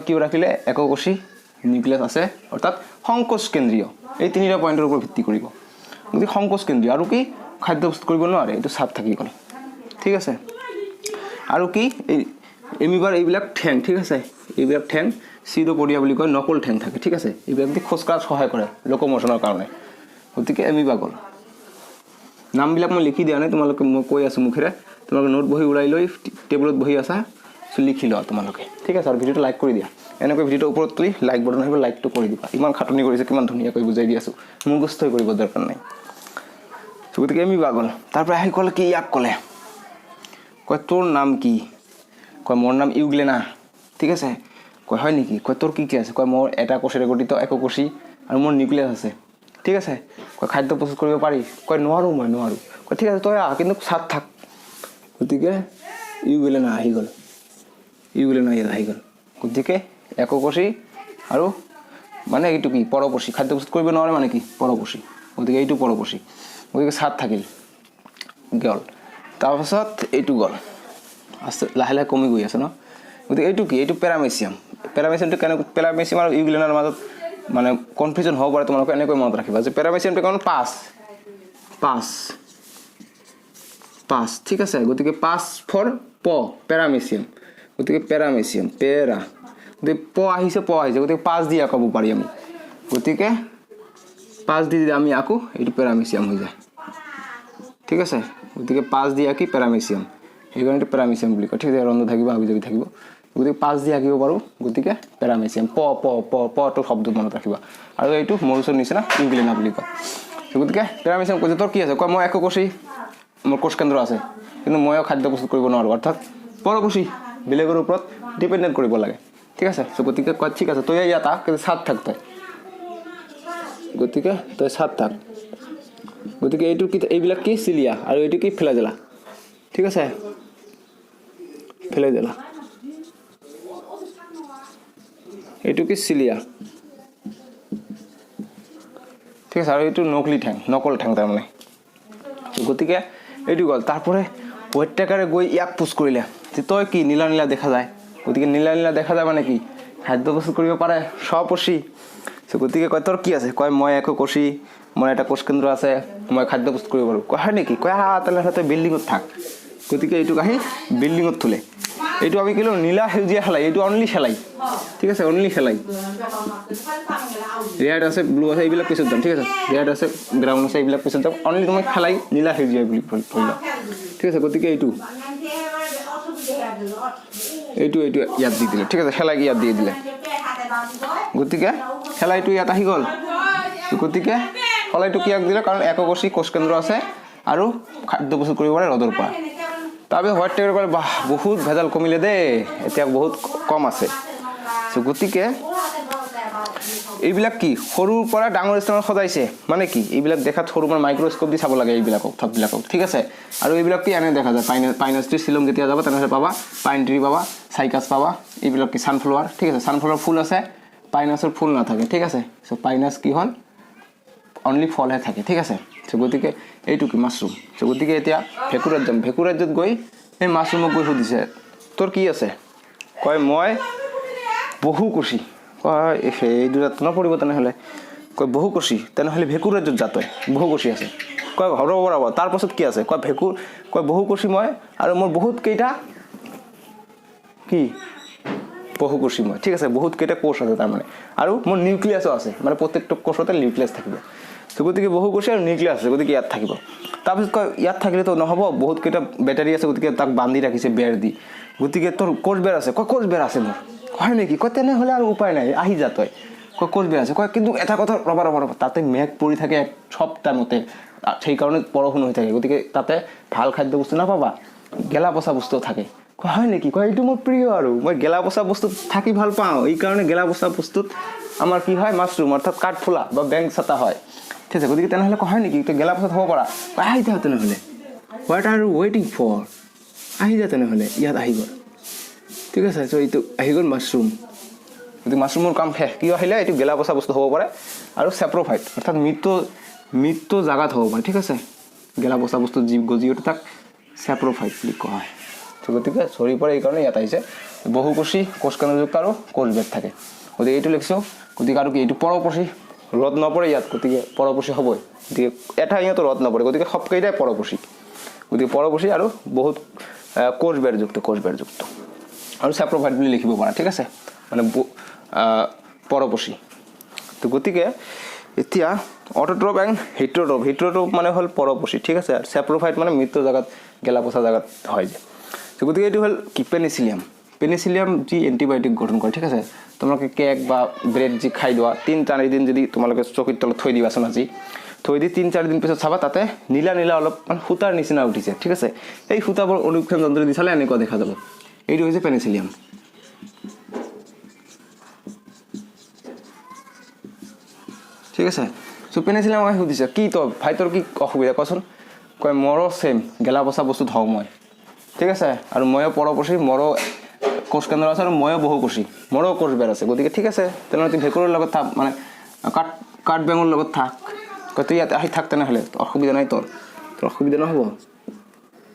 কিয় ৰাখিলে এককোষী নিউক্লিয়াছ আছে অৰ্থাৎ সংকোষ কেন্দ্ৰীয় এই তিনিটা পইণ্টৰ ওপৰত ভিত্তি কৰিব গতিকে সংকোষ কেন্দ্ৰীয় আৰু কি খাদ্য প্ৰস্তুত কৰিব নোৱাৰে এইটো ছাদ থাকি গ'ল ঠিক আছে আৰু কি এই এমিবাৰ এইবিলাক ঠেং ঠিক আছে এইবিলাক ঠেং চিৰপৰীয়া বুলি কয় নকল ঠেং থাকে ঠিক আছে এইবিলাক দি খোজ কঢ়াত সহায় কৰে লোকমোচনৰ কাৰণে গতিকে এমিবা গ'ল নামবিলাক মই লিখি দিয়া নাই তোমালোকে মই কৈ আছোঁ মুখেৰে তোমালোকে নোট বহি ওলাই লৈ টেবুলত বহি আছা লিখি লোৱা তোমালোকে ঠিক আছে আৰু ভিডিঅ'টো লাইক কৰি দিয়া এনেকৈ ভিডিঅ'টোৰ ওপৰত তুলি লাইক বটন আহিব লাইকটো কৰি দিবা ইমান খাটনি কৰিছে কিমান ধুনীয়াকৈ বুজাই দি আছোঁ মুখস্থই কৰিব দৰকাৰ নাই গতিকে এমিবা গ'ল তাৰপৰা আহি ক'লে কি ইয়াক ক'লে কয় তোৰ নাম কি কয় মোৰ নাম ইউগ্লেনা ঠিক আছে কয় হয় নেকি কয় তোৰ কি আছে কয় মোৰ এটা কোষেৰে গঠিত এককোষী আৰু মোৰ নিউক্লিয়াছ আছে ঠিক আছে কয় খাদ্য প্ৰস্তুত কৰিব পাৰি কয় নোৱাৰোঁ মই নোৱাৰোঁ কয় ঠিক আছে তই আহ কিন্তু ছাদ থাক গতিকে ইউগ্লেনা আহি গ'ল ইয়াত আহি গ'ল গতিকে এককোষী আৰু মানে এইটো কি পৰপোষী খাদ্য প্ৰস্তুত কৰিব নোৱাৰে মানে কি পৰপোষী গতিকে এইটো পৰপোষী গতিকে ছাদ থাকিল গ'ল তাৰপাছত এইটো গ'ল আস্তে লাহে লাহে কমি গৈ আছে ন গতিকে এইটো কি এইটো পেৰামেচিয়ামটো কেনেকৈ পেৰামেচিয়াম আৰু ইউগ্লেনাৰ মাজত মানে কনফিউজন হ'ব পাৰে তোমালোকে এনেকৈ মনত ৰাখিবা যে পেৰামেচিয়ামটো কাৰণ পাঁচ ঠিক আছে গতিকে 5 ফৰ পেৰামেচিয়াম গতিকে পেৰামেচিয়াম গতিকে প আহিছে গতিকে 5 দিয়া ক'ব পাৰি আমি গতিকে 5 দি আমি আকো এইটো প্যাৰামিসিয়াম হৈ যায় ঠিক আছে গতিকে 5 দি আকি প্যাৰামিসিয়াম এইকাৰণে এইটো প্যাৰামিসিয়াম বুলি কয় ঠিক আছে ৰন্ধ থাকিব হাবি থাকিব গতিকে 5 দি আকিব পাৰো গতিকে প্যাৰামিসিয়াম প প প প তো শব্দ মনত ৰাখিবা আৰু এইটো মৰুচৰ নিচিনা ইউগ্লেনা বুলি কয় গতিকে প্যাৰামিসিয়াম কৈছে তোৰ কি আছে কয় মই এককোষী মোৰ কোষ কেন্দ্ৰ আছে কিন্তু ময়ো খাদ্য প্ৰস্তুত কৰিব নোৱাৰো অৰ্থাৎ পৰকোষী বেলেগৰ ওপৰত ডিপেন্ডেন্ট কৰিব লাগে ঠিক আছে সো গতিকে কয় ঠিক আছে তই ইয়াত কিন্তু সাত থাক তই গতিকে তই সাত থাক গতিকে এইটো কি এইবিলাক কি সিলিয়া আৰু এইটো কি ফ্লাজেলা ঠিক আছে ফ্লাজেলা এইটো কি সিলিয়া ঠিক আছে আৰু এইটো নকলি ঠ্যাং নকল ঠ্যাং তাৰ মানে গতিকে এইটো গল তাৰপৰে ওয়েটটাকাৰে গই ইয়াক পুশ কৰিলে যে তই কি নীলা নীলা দেখা যায় গতিকে নীলা নীলা দেখা যায় মানে কি খাদ্য প্রস্তুত কৰিব পাৰে স্বপোষী সো গতিকে কয় তোৰ কি আছে কয় মই এককোষী মোৰ এটা কোষ কেন্দ্ৰ আছে মই খাদ্য প্ৰস্তুত কৰিব পাৰো কয় হয় নেকি কয় তালে হাতে বিল্ডিংত থাক গতিকে এইটো কাহি বিল্ডিংত থলে এইটো আমি কিলো নীলা সেউজীয়া খেলাই এইটো অনলি খেলাই ঠিক আছে অনলি খেলাই রেড আছে ব্লু আছে এইবিলাক পিছত যাম ঠিক আছে রেড আছে ব্রাউন আছে এইবিলাক পিছত যাম অনলি তুমি খেলাই নীলা সেউজীয়া বুলি কইলা ঠিক আছে গতিকে এইটো ইয়াত দি দিলে ঠিক আছে খেলাই ইয়াত দি দিলে গতিকে খেলাইটো ইয়াত আহি গল গতিকে খেলাইটো কিয়াক দিলে কাৰণ এককোষী কোষ কেন্দ্ৰ আছে আৰু খাদ্য প্ৰস্তুত কৰিব পাৰে ৰদৰ পৰা তবে হোয়াইট টেগার কলে বাহ বহুত ভেজাল কমিলে দে এতিয়া বহুত কম আছে সো গতিকে এইবিলাক কি সৰুৰ পৰা ডাঙৰ স্থানত সজাইছে মানে কি এইবিলাক দেখাত সৰু মানে মাইক্ৰোস্কোপ দি চাব লাগে এইবিলাক সববিলাক ঠিক আছে আৰু এইবিলাক কি এনে দেখা যায় পাইনাছ ট্ৰি শিলং যেতিয়া যাব তেনেহলে পাবা পাইন ট্ৰি পাবা সাইকাস পাবা এইবিলাক কি সানফ্লাৱাৰ ঠিক আছে সানফ্লাৱাৰ ফুল আছে পাইনাছৰ ফুল নাথাকে ঠিক আছে সো পাইনাছ কি হল অনলি ফলহে থাকে ঠিক আছে সো গতিকে এইটো কি মাশৰুম সো গতিকে এতিয়া ভেকুৰাজ্যত গৈ এই মাশৰুমক গৈ সুধিছে তোৰ কি আছে কয় মই বহুকোষী কয় এই দুটাত নপৰিব তেনেহলে কয় বহুকোষী তেনেহলে ভেকুৰাজ্যত যা তই বহুকোষী আছে কয় হৰবৰাব তাৰ পাছত কি আছে কয় কয় বহুকোষী মই আৰু মোৰ বহুত কেইটা কি বহুকোষী মই ঠিক আছে বহুত কেইটা কোষ আছে তাৰ মানে আৰু মোৰ নিউক্লিয়াছও আছে মানে প্ৰত্যেকটো কোষতে নিউক্লিয়াছ থাকিব সো গতিকে বহুকোষী আৰু নিউক্লিয়াছ আছে গতিকে ইয়াত থাকিব তাৰপিছত কয় ইয়াত থাকিলে তো নহব বহুত কেইটা ব্যাটাৰি আছে গতিকে তাক বান্ধি ৰাখিছে বেৰ দি গতিকে তোৰ কোষ বেৰ আছে কয় কোষ বেৰ আছে মোৰ হয় নেকি কয় তেনেহলে আৰু উপায় নাই আহি যা তই কয় কোষ বেৰ আছে কয় কিন্তু এটা কথা ৰবা তাতে মেঘ পৰি থাকে সব টাইমতে সেই কাৰণে বৰষুণ হৈ থাকে গতিকে তাতে ভাল খাদ্য বস্তু নাপাবা গেলা পচা বস্তু থাকে কয় হয় নেকি কয় এইটো মোৰ প্ৰিয় আৰু মই গেলা পচা বস্তু থাকি ভাল পাওঁ এই কাৰণে গেলা পচা বস্তুত আমাৰ কি হয় মাশৰুম অৰ্থাৎ কাঠফুলা বা বেং ছাতা হয় ঠিক আছে গতিকে তেনেহলে কয় হয় নেকি তই গেলা পচা হ'ব পাৰা আহি যা তেনেহলে হোৱাট আৰ ইউ ৱেইটিং ফৰ আহি যা তেনেহলে ইয়াত আহি গ'ল ঠিক আছে সো এইটো আহি গ'ল মাশৰুম গতিকে মাশৰুমৰ কাম শেষ কি আহিলে এইটো গেলা পচা বস্তু হ'ব পাৰে আৰু ছেপ্ৰোফাইট অৰ্থাৎ মৃত জাগাত হ'ব পাৰে ঠিক আছে গেলা পচা বস্তু জীৱ গজিওতে তাক ছেপ্ৰোফাইট বুলি কোৱা হয় তো গতিকে চৰি পৰে এই কাৰণে ইয়াত আহিছে বহুকোষী কোষ কেন্দ্ৰযুক্ত আৰু কোষ বেদ থাকে গতিকে এইটো লিখিছোঁ গতিকে আৰু কি এইটো পৰপোষী ৰদ নপৰে ইয়াত গতিকে পৰপোষী হ'বই গতিকে এটা ইয়াতো ৰদ নপৰে গতিকে সবকেইটাই পৰপোষী গতিকে পৰপোষী আৰু বহুত কোষ বেদযুক্ত আৰু ছেপ্ৰোফাইট বুলি লিখিব পাৰা ঠিক আছে মানে পৰপোষী তো গতিকে এতিয়া অটোট্ৰপ এণ্ড হিট্ৰট্ৰপ মানে হ'ল পৰপোষী ঠিক আছে আৰু ছেপ্ৰোফাইট মানে মৃত জাগাত গেলা পচা জাগাত হয় যে তো গতিকে এইটো হ'ল কি পেনিচিলিয়াম যি এণ্টিবায়'টিক গঠন কৰে ঠিক আছে তোমালোকে কেক বা ব্ৰেড যি খাই দিয়া 3-4 দিন যদি তোমালোকে চকীৰ তলত থৈ দিবাচোন আজি থৈ দি 3-4 দিন পিছত চাবা তাতে নীলা অলপ মানে সূতাৰ নিচিনা উঠিছে ঠিক আছে এই সূতাবোৰ অনুক্ষেপণ যন্ত্ৰ দি চালে এনেকুৱা দেখা যাব এইটো হৈছে পেনিচিলিয়াম ঠিক আছে সো পেনিচিলিয়াম সুধিছে কি তো ভাই তোৰ কি অসুবিধা কচোন কয় মোৰো সেম গেলা পচা বস্তু ধওঁ মই ঠিক আছে আৰু ময়ো পৰপোষী মোৰো কোষ কেন্দ্ৰ আছে আৰু ময়ো বহুকোষী মোৰো কোষ বেৰ আছে গতিকে ঠিক আছে তেনেহ'লে তুই ভেকুৰৰ লগত থাক মানে কাঠ বেঙৰ লগত থাক কয় তুই ইয়াতে আহি থাক তেনেহ'লে অসুবিধা নাই তোৰ অসুবিধা নহ'ব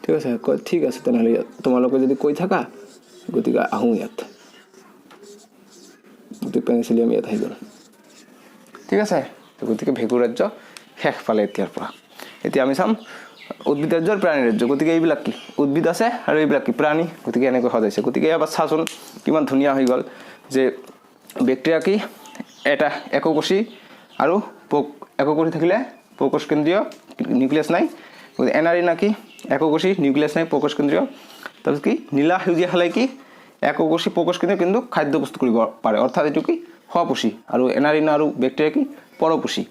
ঠিক আছে কয় ঠিক আছে তেনেহ'লে তোমালোকে যদি কৈ থাকা গতিকে আহোঁ ইয়াত গতিকে পেনিচিলিয়াম ইয়াত আহি গ'ল ঠিক আছে গতিকে ভেকুৰাজ্য শেষ পালে এতিয়াৰ পৰা এতিয়া আমি চাম উদ্ভিদ ৰাজ্য আৰু প্ৰাণী ৰাজ্য গতিকে এইবিলাক কি উদ্ভিদ আছে আৰু এইবিলাক কি প্ৰাণী গতিকে এনেকৈ সজাইছে গতিকে এবাৰ চাচোন কিমান ধুনীয়া হৈ গ'ল যে বেক্টেৰিয়া কি এটা এককোষী আৰু এককোষী থাকিলে প্ৰকোষ কেন্দ্ৰীয় নিউক্লিয়াছ নাই এনাৰিনা কি এককোষী নিউক্লিয়াছ নাই প্ৰকোষ কেন্দ্ৰীয় তাৰপিছত কি নীলা সেউজীয়া খালে কি এককোষী প্ৰকোষ কেন্দ্ৰীয় কিন্তু খাদ্য প্ৰস্তুত কৰিব পাৰে অৰ্থাৎ এইটো কি সপোষী আৰু এনাৰিনা আৰু বেক্টেৰিয়া কি পৰপোষী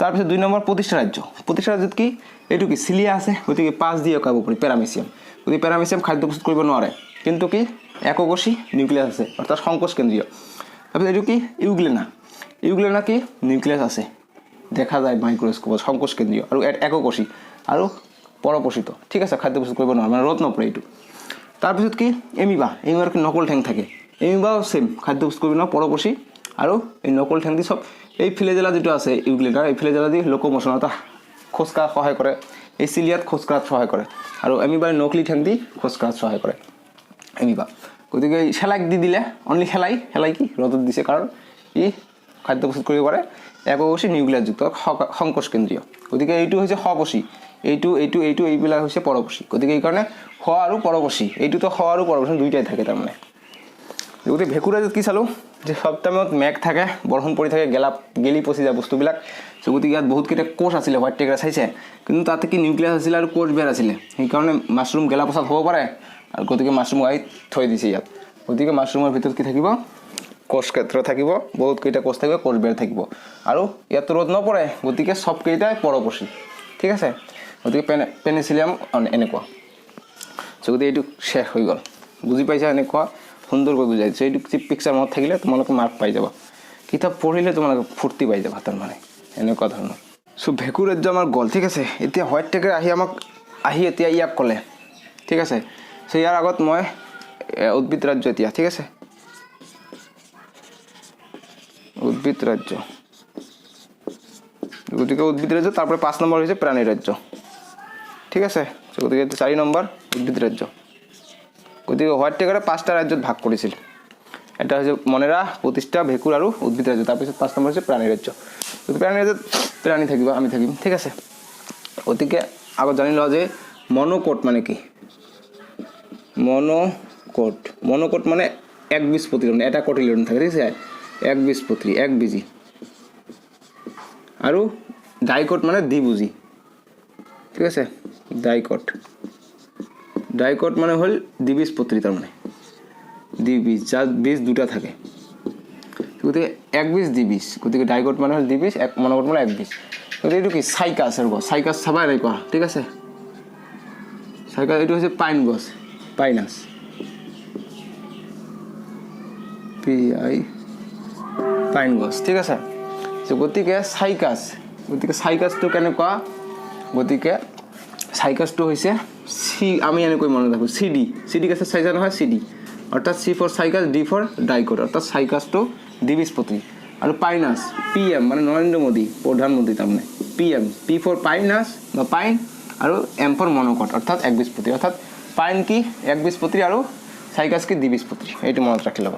তাৰপিছত 2 নম্বৰ প্ৰতিষ্ঠা ৰাজ্যত কি এইটো কি চিলিয়া আছে গতিকে 5 দিয়ে কাব পাৰি পেৰামিচিয়াম গতিকে পেৰামিচিয়াম খাদ্য প্ৰস্তুত কৰিব নোৱাৰে কিন্তু কি এককোষী নিউক্লিয়াছ আছে অৰ্থাৎ সংকোষ কেন্দ্ৰীয় তাৰপিছত এইটো কি ইউগ্লেনা কি নিউক্লিয়াছ আছে দেখা যায় মাইক্ৰস্কোপত সংকোষ কেন্দ্ৰীয় আৰু এককোষী আৰু পৰপোষিত ঠিক আছে খাদ্য প্ৰস্তুত কৰিব নোৱাৰে মানে ৰ'দ নপৰে এইটো তাৰপিছত কি এমিবাৰ কি নকল ঠেং থাকে এমিবাও সেম খাদ্য প্ৰস্তুত কৰিব নোৱাৰে পৰপোষী আৰু এই নকল ঠেং দি সব এই ফিলেজেলা যেটো আছে ইউগ্লেনা এই ফিলেজেলা দি লোকোমোশন এটা খোজকা সহায় কৰে এই চিলিয়াত খোজকাত সহায় কৰে আৰু এমিবাৰ নকলি ঠেং দি খোজকাত সহায় কৰে এমিবা গতিকে হেলাই দি দিলে অনলি হেলাই কি ৰ'দত দিছে কাৰণ ই খাদ্য প্ৰস্তুত কৰিব পাৰে এককোষী নিউক্লিয়াছযুক্ত সংকোষ কেন্দ্ৰীয় গতিকে এইটো হৈছে সপোষী এইটো এইবিলাক হৈছে পৰপোষী গতিকে এই কাৰণে স আৰু পৰপোষী এইটোতো স আৰু পৰপোষী দুইটাই থাকে তাৰমানে গতিকে ভেকুৰাজত কি চালোঁ যে সব টাইমত মেঘ থাকে বৰষুণ পৰি থাকে গেলি পচি যায় বস্তুবিলাক গতিকে ইয়াত বহুতকেইটা কোষ আছিলে হোৱাইট টেকৰা চাইছে কিন্তু তাতে কি নিউক্লিয়াছ আছিলে আৰু কোষ বেৰ আছিলে সেইকাৰণে মাছৰুম গেলা পচাত হ'ব পাৰে আৰু গতিকে মাছৰুম আহি থৈ দিছে ইয়াত গতিকে মাছৰুমৰ ভিতৰত কি থাকিব কোষ ক্ষেত্ৰ থাকিব বহুতকেইটা কোষ থাকিব কোষ বেৰ থাকিব আৰু ইয়াত ৰ'দ নপৰে গতিকে সবকেইটাই পৰপোষী ঠিক আছে গতিকে পেনিচিলিয়াম এনেকুৱা গতিকে এইটো শেষ হৈ গ'ল বুজি পাইছা এনেকুৱা সুন্দৰকৈ বুজাই দিছোঁ এইটো পিকচাৰ মনত থাকিলে তোমালোকে মাৰ্ক পাই যাবা কিতাপ পঢ়িলে তোমালোকে ফূৰ্তি পাই যাবা তাৰমানে এনেকুৱা ধৰণৰ ভেঁকুৰ ৰাজ্য আমাৰ গ'ল ঠিক আছে এতিয়া হোৱাইট টেকাৰ আহি এতিয়া ইয়াক ক'লে ঠিক আছে ইয়াৰ আগত মই উদ্ভিদ ৰাজ্য এতিয়া ঠিক আছে উদ্ভিদ ৰাজ্য গতিকে উদ্ভিদ ৰাজ্য তাৰপৰে 5 নম্বৰ হৈছে প্ৰাণী ৰাজ্য ঠিক আছে গতিকে 4 নম্বৰ উদ্ভিদ ৰাজ্য গতিকে হোৱাইট টেকাৰে 5টা ৰাজ্যত ভাগ কৰিছিল এটা হৈছে মনেৰা প্ৰতিষ্ঠা ভেঁকুৰ আৰু উদ্ভিদ ৰাজ্য তাৰপিছত 5 নম্বৰ হৈছে প্ৰাণী ৰাজ্য গতিকে প্ৰাণী ৰাজ্যত প্ৰাণী থাকিব আমি থাকিম ঠিক আছে গতিকে আগত জানি লওঁ যে মনোকট মানে কি মনোকট মানে একবীজপত্ৰী মানে এটা কটিলিডন থাকে ঠিক আছে একবীজপত্ৰী একবীজী আৰু ডাইকট মানে দ্বিভুজী ঠিক আছে ডাইকট মানে হল দ্বিবীজপত্ৰী তাৰ মানে দ্বিবীজ যাৰ বীজ দুটা থাকে গতিকে একবীজ দ্বিবীজ গতিকে ডাইকট মানে হল দ্বিবীজ মনোকট মানে একবীজ গতিকে এইটো কি সাইকাছ আৰু সাইকাছ চাবা এনেকুৱা ঠিক আছে সাইকাছ এইটো হৈছে পাইন গছ পাইনাছ পাইন গছ ঠিক আছে গতিকে সাইকাছটো কেনেকুৱা গতিকে সাইকাছটো হৈছে আমি এনেকৈ মনত ৰাখোঁ চিডি কাছে চাইজা নহয় চিডি অৰ্থাৎ C for Cycas D for dicot অৰ্থাৎ সাইকাছটো দ্বিবীজপত্ৰী আৰু পাইনাছ PM মানে নৰেন্দ্ৰ মোদী প্ৰধানমন্ত্ৰী তাৰমানে PM পি ফৰ পাইনাছ বা পাইন আৰু এম ফৰ মনোকট অৰ্থাৎ একবীজপত্ৰী অৰ্থাৎ পাইন কি একবীজপত্ৰী আৰু সাইকাছ কি দ্বিবীজপত্ৰী এইটো মনত ৰাখি ল'ব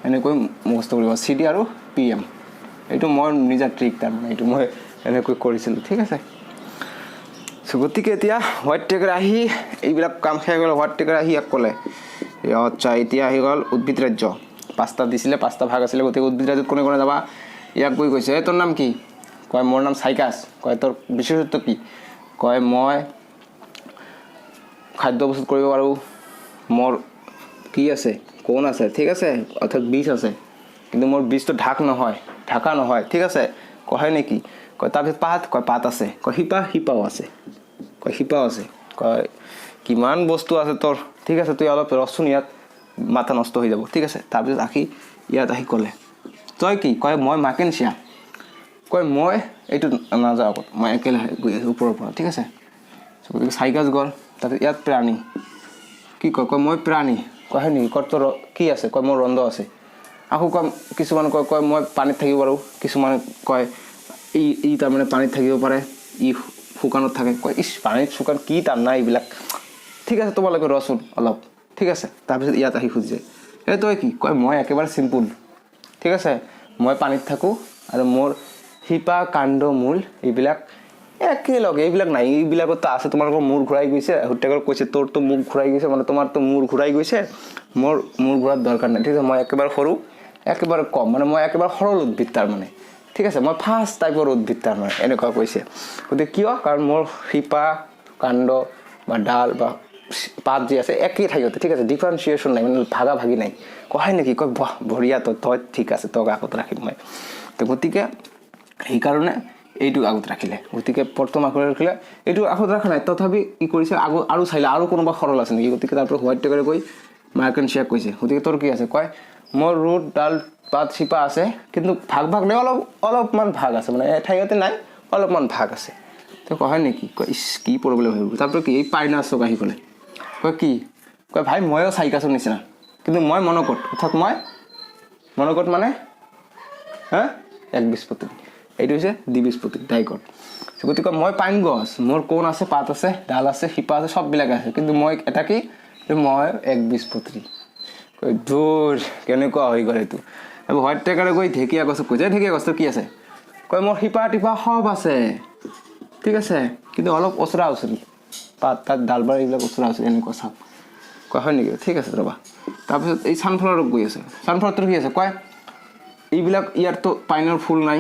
এনেকৈ মুখস্থ কৰিব CD আৰু PM এইটো মই নিজা ট্ৰিক তাৰমানে এইটো মই এনেকৈ কৰিছিলোঁ ঠিক আছে গতিকে এতিয়া হোৱাইট টেকাৰ আহি এইবিলাক কাম শেষ গ'ল হোৱাইট টেকাৰ আহি ইয়াক ক'লে আচ্ছা এতিয়া আহি গ'ল উদ্ভিদ ৰাজ্য 5টা দিছিলে 5টা ভাগ আছিলে গতিকে উদ্ভিদ ৰাজ্যত কোনে কোনে যাবা ইয়াক গৈ কৈছে তোৰ নাম কি কয় মোৰ নাম সাইকাছ কয় তোৰ বিশেষত্ব কি কয় মই খাদ্য প্ৰস্তুত কৰিব পাৰোঁ মোৰ কি আছে কোন আছে ঠিক আছে অৰ্থাৎ বীজ আছে কিন্তু মোৰ বীজটো ঢাকা নহয় ঠিক আছে কয় নেকি কয় তাৰপিছত পাত আছে কয় শিপাও আছে কয় কিমান বস্তু আছে তোৰ ঠিক আছে তুই অলপ ৰচোন ইয়াত মাথা নষ্ট হৈ যাব ঠিক আছে তাৰপিছত ইয়াত আহি ক'লে তই কি কয় মই মাকেনচিয়া কয় মই এইটো নাযাওঁ আগত মই একেলাহে গৈ আছোঁ ওপৰৰ পৰা ঠিক আছে গতিকে সাইকাছ গ'ল তাৰপিছত ইয়াত প্ৰাণী কি কয় মই প্ৰাণী কয় নেকি কয় তোৰ কি আছে কয় মোৰ ৰন্ধ আছে আকৌ কয় কিছুমান কয় মই পানীত থাকিব পাৰোঁ কিছুমানে কয় ই তাৰমানে পানীত থাকিব পাৰে ই শুকানত থাকে কয় পানীত শুকান কি তাৰ নাই এইবিলাক ঠিক আছে তোমালোকে ৰচোন অলপ ঠিক আছে তাৰপিছত ইয়াত আহি খুজিছে তই কি কয় মই একেবাৰে চিম্পুল ঠিক আছে মই পানীত থাকোঁ আৰু মোৰ শিপা কাণ্ড মূল এইবিলাক একেলগে এইবিলাক নাই এইবিলাকতো আছে তোমালোকৰ মূৰ ঘূৰাই গৈছে হুটেকৰ কৈছে তোৰতো মুখ ঘূৰাই গৈছে মানে তোমাৰতো মূৰ ঘূৰাই গৈছে মোৰ মূৰ ঘূৰাৰ দৰকাৰ নাই ঠিক আছে মই একেবাৰে সৰু একেবাৰে কম মানে মই একেবাৰে সৰল উদ্ভিদ তাৰমানে ঠিক আছে মই ফাৰ্ষ্ট টাইপৰ উদ্ভিদ তাৰমানে এনেকুৱা কৈছে গতিকে কিয় কাৰণ মোৰ শিপা কাণ্ড বা ডাল বা পাত যি আছে একেই ঠাইতে ঠিক আছে ডিফাৰেঞ্চিয়েশ্যন নাই মানে ভাগা ভাগি নাই কয় নেকি কয় বাহ বঢ়িয়া তই ঠিক আছে তোক আগত ৰাখিম মই তো গতিকে সেইকাৰণে এইটো আগত ৰাখিলে গতিকে প্ৰথম আগত ৰাখিলে এইটো আগত ৰাখা নাই তথাপি কি কৰিছে আগত আৰু চাইলে আৰু কোনোবা সৰল আছে নেকি গতিকে তাৰপৰা হোৱাইট টেকাৰে কৈ মাৰ্কেনচিয়াক কৈছে গতিকে তোৰ কি আছে কয় মোৰ ৰুট ডাল পাত শিপা আছে কিন্তু ভাগ ভাগ নাই অলপমান ভাগ আছে মানে ঠাইতে নাই অলপমান ভাগ আছে তো কয় নেকি কয় ইছ কি প্ৰব্লেম হৈ গ'ল তাৰপৰা কি এই পাইনাছক আহি ক'লে কয় কি কয় ভাই ময়ো চাইকাছৰ নিচিনা কিন্তু মই মনকট অৰ্থাৎ মই মনকট মানে হা একবীজপত্ৰী এইটো হৈছে দ্বিবীজপত্ৰী ডাইকট গতিকে মই পাইন গছ মোৰ কোন আছে পাত আছে ডাল আছে শিপা আছে সববিলাক আছে কিন্তু মই এটা কি মই একবীজপত্ৰী কয় দূৰ কেনেকুৱা হৈ গ'ল এইটো আৰু হোৱাইট টেকাৰে গৈ ঢেকীয়া গছক কৈছে ঢেকীয়া গছটো কি আছে কয় মোৰ শিপা টিপা সব আছে ঠিক আছে কিন্তু অলপ ওচৰা ওচৰি পাত তাত ডালবাৰ এইবিলাক ওচৰা ওচৰি এনেকুৱা চাওক কয় হয় নেকি ঠিক আছে ৰ'বা তাৰপিছত এই ছানফ্লাৱাৰক গৈ আছে ছানফ্লাৱাৰটোৰ কি আছে কয় এইবিলাক ইয়াৰতো পাইনৰ ফুল নাই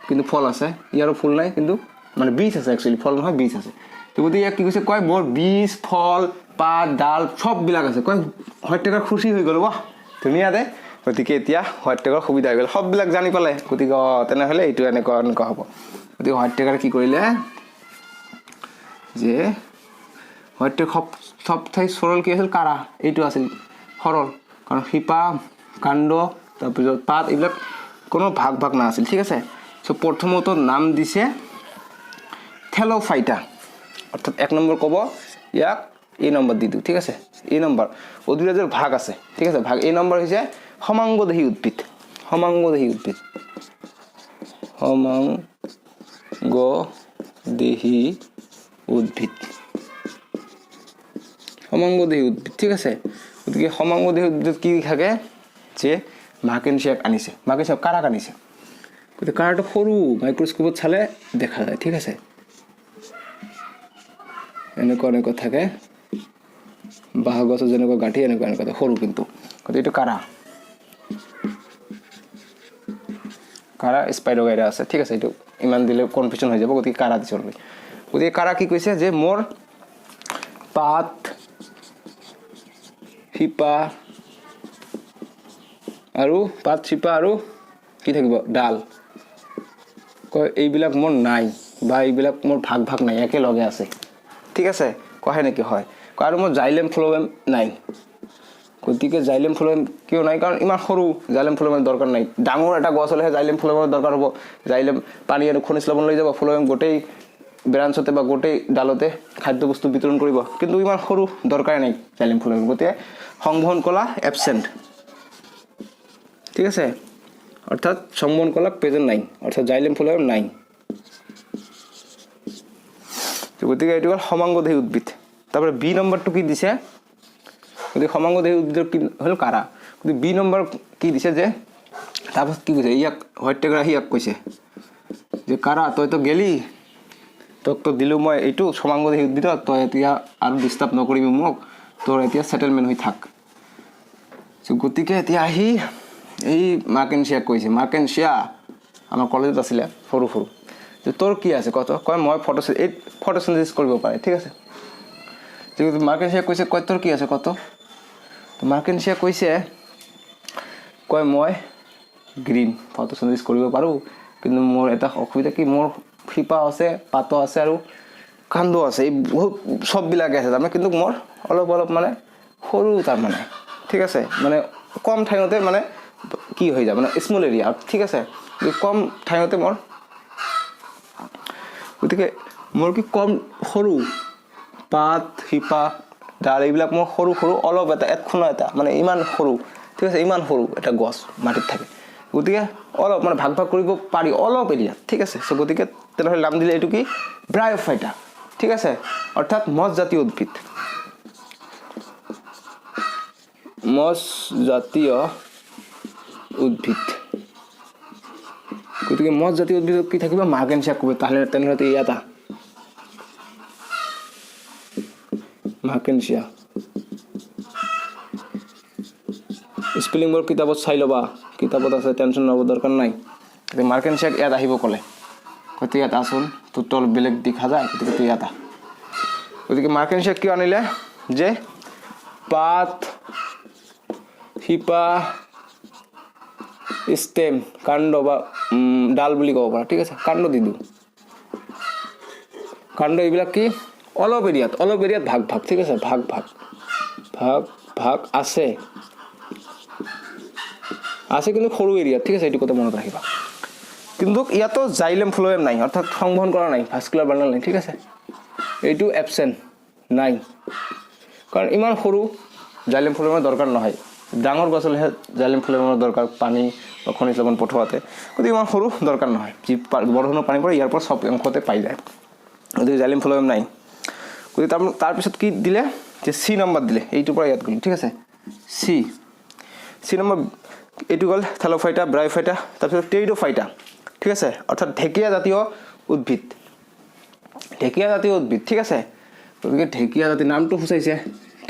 কিন্তু ফল আছে ইয়াৰো ফুল নাই কিন্তু মানে বীজ আছে একচুৱেলি ফল নহয় বীজ আছে তো গতিকে ইয়াক কি কৈছে কয় মোৰ বীজ ফল পাত ডাল সববিলাক আছে কয় হোৱাইট টেকাৰ খুচি হৈ গ'ল বাহ ধুনীয়া দে গতিকে এতিয়া হোৱাইট টেকাৰ সুবিধা হৈ গ'ল সববিলাক জানি পালে গতিকে তেনেহ'লে এইটো এনেকুৱা হ'ব গতিকে হোৱাইট টেকাৰে কি কৰিলে যে হোৱাইট টেক সব ঠাই সৰল কি আছিল কাৰা এইটো আছিল সৰল কাৰণ শিপা কাণ্ড তাৰপিছত পাত এইবিলাক কোনো ভাগ ভাগ নাছিল ঠিক আছে চ' প্ৰথমত নাম দিছে থেল'ফাইটা অৰ্থাৎ 1 নম্বৰ ক'ব ইয়াক এই নম্বৰ দি দিওঁ ঠিক আছে এই নম্বৰ উদ্ভিদৰ ভাগ আছে ঠিক আছে ভাগ এই নম্বৰ হৈছে সমাংগদেহী উদ্ভিদ সমাংগদেহী উদ্ভিদ ঠিক আছে গতিকে সমাংগদেহী উদ্ভিদ কি থাকে যে মাৰ্কেনচিয়াক আনিছে মাৰ্কেনচিয়াক কাৰাক আনিছে গতিকে কাৰাটো সৰু মাইক্ৰস্কোপত চালে দেখা যায় ঠিক আছে এনেকুৱা থাকে বাঁহ গছৰ যেনেকুৱা গাঁঠি এনেকুৱা সৰু কিন্তু গতিকে এইটো কাৰা স্পাইডাৰগাইৰা আছে ঠিক আছে এইটো ইমান দিলে কনফিউজন হৈ যাব গতিকে কাৰা দিছোঁ গতিকে কাৰা কি কৈছে যে মোৰ পাত শিপা আৰু কি থাকিব ডাল কয় এইবিলাক মোৰ নাই বা এইবিলাক মোৰ ভাগ ভাগ নাই একেলগে আছে ঠিক আছে কয় নেকি হয় কয় আৰু মোৰ জাইলেম ফ্লোৱেম নাই গতিকে জাইলেম ফ্লোৱেম কিয় নাই কাৰণ ইমান সৰু জাইলেম ফ্লোৱেমৰ দৰকাৰ নাই ডাঙৰ এটা গছ হ'লেহে জাইলেম ফ্লোৱেমৰ দৰকাৰ হ'ব জাইলেম পানী আৰু খনিজ লৱণ লৈ যাব ফ্লোৱেম গোটেই ব্ৰাঞ্চতে বা গোটেই ডালতে খাদ্য বস্তু বিতৰণ কৰিব কিন্তু ইমান সৰু দৰকাৰে নাই জাইলেম ফ্লোৱেম গতিকে সংবহন কলা এবচেণ্ট ঠিক আছে অৰ্থাৎ সংবহন কলা প্ৰেজেণ্ট নাই অৰ্থাৎ জাইলেম ফ্লোৱেম নাই গতিকে এইটো হ'ল সমাংগদেহী উদ্ভিদ তাৰপৰা বি নম্বৰটো কি দিছে গতিকে সমাংগদেহী উদ্ভিদৰ কি হ'ল কাৰা গতিকে বি নম্বৰ কি দিছে যে তাৰপাছত কি কৈছে ইয়াক হোৱাইট টেকাৰে ইয়াক কৈছে যে কাৰা তইতো গেলি তোকতো দিলোঁ মই এইটো সমাংগদেহী উদ্ভিদত তই এতিয়া আৰু ডিষ্টাৰ্ব নকৰিবি মোক তোৰ এতিয়া ছেটেলমেণ্ট হৈ থাক গতিকে এতিয়া আহি এই মাৰ্কেনচিয়াক কৈছে মাৰ্কেনচিয়া আমাৰ কলেজত আছিলে সৰু যে তোৰ কি আছে কয় মই ফটোচিনথেচিছ কৰিব পাৰে ঠিক আছে মাৰ্কেনচিয়াক কৈছে কয় তোৰ কি আছে মাৰ্কেনচিয়াক কৈছে কয় মই গ্ৰীণ ফটোচিনথেচিছ কৰিব পাৰোঁ কিন্তু মোৰ এটা অসুবিধা কি মোৰ শিপা আছে পাতো আছে আৰু কাণ্ড আছে এই বহুত সববিলাকে আছে তাৰমানে কিন্তু মোৰ অলপ মানে সৰু তাৰমানে ঠিক আছে মানে কম ঠাইতে মানে কি হৈ যায় মানে স্মল এৰিয়া ঠিক আছে কম ঠাইতে মোৰ গতিকে মোৰ কি কম সৰু পাত শিপা ডাল এইবিলাক মোৰ সৰু অলপ এটা মানে ইমান সৰু ঠিক আছে ইমান সৰু এটা গছ মাটিত থাকে গতিকে অলপ মানে ভাগ কৰিব পাৰি অলপ এৰিয়া ঠিক আছে চ' গতিকে তেনেহ'লে নাম দিলে এইটো কি ব্ৰায়'ফাইটা ঠিক আছে অৰ্থাৎ মছ জাতীয় উদ্ভিদ গতিকে মছ জাতীয় উদ্ভিদত কি থাকিব মাৰ্কেনচিয়াক ক'ব তেনেহ'লে ইয়াত মাৰ্কেনচিয়া স্পেলিংবোৰ কিতাপত চাই ল'বা কিতাপত আছে টেনশ্যন ল'ব দৰকাৰ নাই গতিকে মাৰ্কেনচিয়াক ইয়াত আহিব ক'লে গতিকে ইয়াত আচোন তোৰ তল বেলেগ দেখা যায় গতিকে তুই ইয়াত গতিকে মাৰ্কেনচিয়াক কিয় আনিলে যে পাত শিপা ষ্টেম কাণ্ড বা ডাল বুলি ক'ব পাৰা ঠিক আছে কাণ্ড দি দিওঁ কাণ্ড এইবিলাক কি অলপ এৰিয়াত ভাগ ভাগ ঠিক আছে ভাগ ভাগ ভাগ ভাগ আছে কিন্তু সৰু এৰিয়াত ঠিক আছে এইটো কথা মনত ৰাখিবা কিন্তু ইয়াতো জাইলেম ফ্লোয়েম নাই অৰ্থাৎ সংবহন কৰা নাই ভাস্কুলাৰ বান্ডল নাই ঠিক আছে এইটো এবসেন্ট নাই কাৰণ ইমান সৰু জাইলেম ফ্লোয়েমৰ দৰকাৰ নহয় ডাঙৰ গছ হ'লেহে জাইলেম ফ্লোয়েমৰ দৰকাৰ পানী বা খনিজ লৱণ পঠোৱাতে গতিকে ইমান সৰু দৰকাৰ নহয় যি বৰষুণৰ পানী পৰে ইয়াৰ পৰা চব অংশতে পাই যায় গতিকে জাইলেম ফ্লোয়েম নাই গতিকে তাৰপিছত কি দিলে যে চি নম্বৰ দিলে এইটোৰ পৰা ইয়াত গ'ল ঠিক আছে চি নম্বৰ এইটো গ'ল থেলোফাইটা ব্ৰায়োফাইটা তাৰপিছত টেৰিডোফাইটা ঠিক আছে অৰ্থাৎ ঢেকীয়া জাতীয় উদ্ভিদ ঠিক আছে গতিকে ঢেকীয়া জাতীয় নামটো সূচাইছে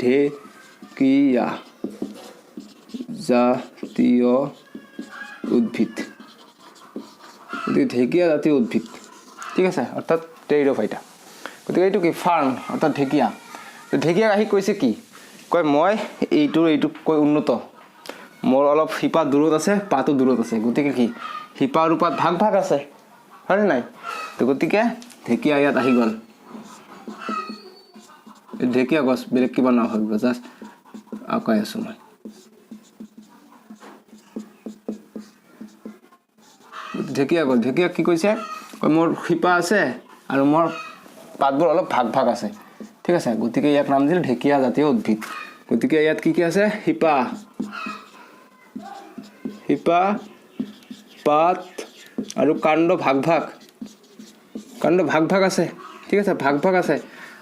ঢেকীয়া জাতীয় উদ্ভিদ গতিকে ঢেকীয়া জাতীয় উদ্ভিদ ঠিক আছে অৰ্থাৎ টেৰিডোফাইটা গতিকে এইটো কি ফাৰ্ণ অৰ্থাৎ ঢেকীয়াক আহি কৈছে কি কয় মই এইটোকৈ উন্নত মোৰ অলপ শিপা দূৰত আছে পাতো দূৰত আছে গতিকে কি শিপা আৰু পাত ভাগ ভাগ আছে হয়নে নাই তো গতিকে ঢেকীয়া ইয়াত আহি গ'ল ঢেকীয়া গছ বেলেগ কিবা নাম ভাবিব জাষ্ট আঁকাই আছো মই ঢেকীয়া কি কৈছে কয় মোৰ শিপা আছে আৰু মোৰ পাতবোৰ অলপ ভাগ ভাগ আছে ঠিক আছে গতিকে ইয়াক নাম দিলে ঢেকীয়া জাতীয় উদ্ভিদ গতিকে ইয়াত কি আছে শিপা পাত আৰু কাণ্ড ভাগ ভাগ আছে ঠিক আছে ভাগ ভাগ আছে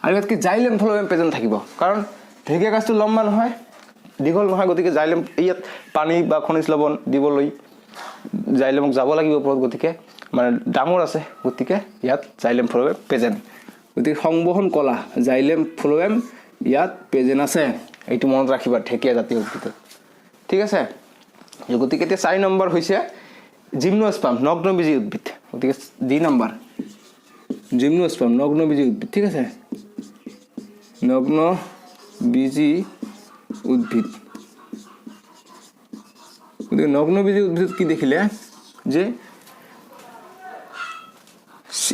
আৰু ইয়াত কি জাইলেম ফ্লোয়েম প্ৰেজেণ্ট থাকিব কাৰণ ঢেকীয়া গছটো লম্বা নহয় দীঘল নহয় গতিকে জাইলেম ইয়াত পানী বা খনিজ লৱণ দিবলৈ জাইলেমক যাব লাগিব ওপৰত গতিকে মানে ডাঙৰ আছে গতিকে ইয়াত জাইলেম ফ্লোয়েম প্ৰেজেণ্ট গতিকে সংবহন কলা জাইলেম ফ্লোয়েম ইয়াত প্ৰেজেণ্ট আছে এইটো মনত ৰাখিবা ঢেকীয়া জাতীয় উদ্ভিদত ঠিক আছে গতিকে এতিয়া 4 নম্বৰ হৈছে জিমনোস্পাৰ্ম নগ্নবীজী উদ্ভিদ গতিকে ডি নম্বৰ জিমনোস্পাৰ্ম নগ্নবীজী উদ্ভিদ ঠিক আছে নগ্নবীজী উদ্ভিদ গতিকে নগ্নবীজী উদ্ভিদ কি দেখিলে যে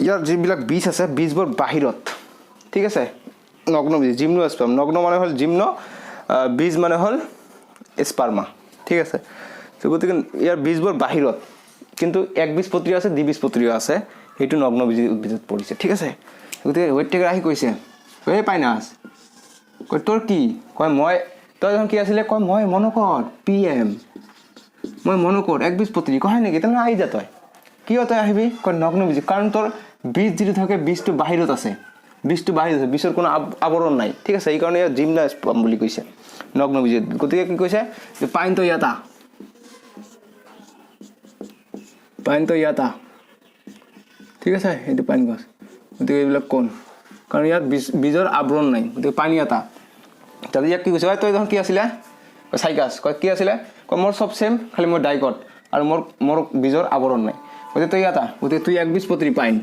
ইয়াৰ যিবিলাক বীজ আছে বীজবোৰ বাহিৰত ঠিক আছে নগ্নবীজী জিমনোস্পাৰ্ম নগ্ন মানে হ'ল জিমন বীজ মানে হ'ল স্পাৰ্মা ঠিক আছে তো গতিকে ইয়াৰ বীজবোৰ বাহিৰত কিন্তু একবীজপত্ৰী আছে দ্বিবীজপত্ৰীও আছে সেইটো নগ্নবীজী উদ্ভিদত পৰিছে ঠিক আছে গতিকে ৱেট টেকাৰ আহি কৈছে এই পাইনাছ কয় তোৰ কি কয় মই তই যখন কি আছিলে কয় মই মনোকট PM মই মনোকট একবীজপত্ৰী কয় নেকি তেনেহ'লে আহি যা তই কিয় তই আহিবি কয় নগ্নবীজী কাৰণ তোৰ বীজ যিটো থাকে বীজটো বাহিৰত আছে বীজৰ কোনো আৱৰণ নাই ঠিক আছে এইকাৰণে ইয়াত জিমনোস্পাৰ্ম বুলি কৈছে নগ্নবীজী গতিকে কি কৈছে যে পাইন তো ইয়াতা ঠিক আছে এইটো পাইন গছ গতিকে এইবিলাক কোন কাৰণ ইয়াত বীজৰ আৱৰণ নাই গতিকে পাইন ইয়াতা তাতে ইয়াক কি কৈছে তই যখন কি আছিলে চাইকাছ কয় কি আছিলে কয় মোৰ চব চেম খালি মোৰ ডাইকট আৰু মোৰ বীজৰ আৱৰণ নাই গতিকে তই ইয়াতা গতিকে তুই একবীজপত্ৰী পাইন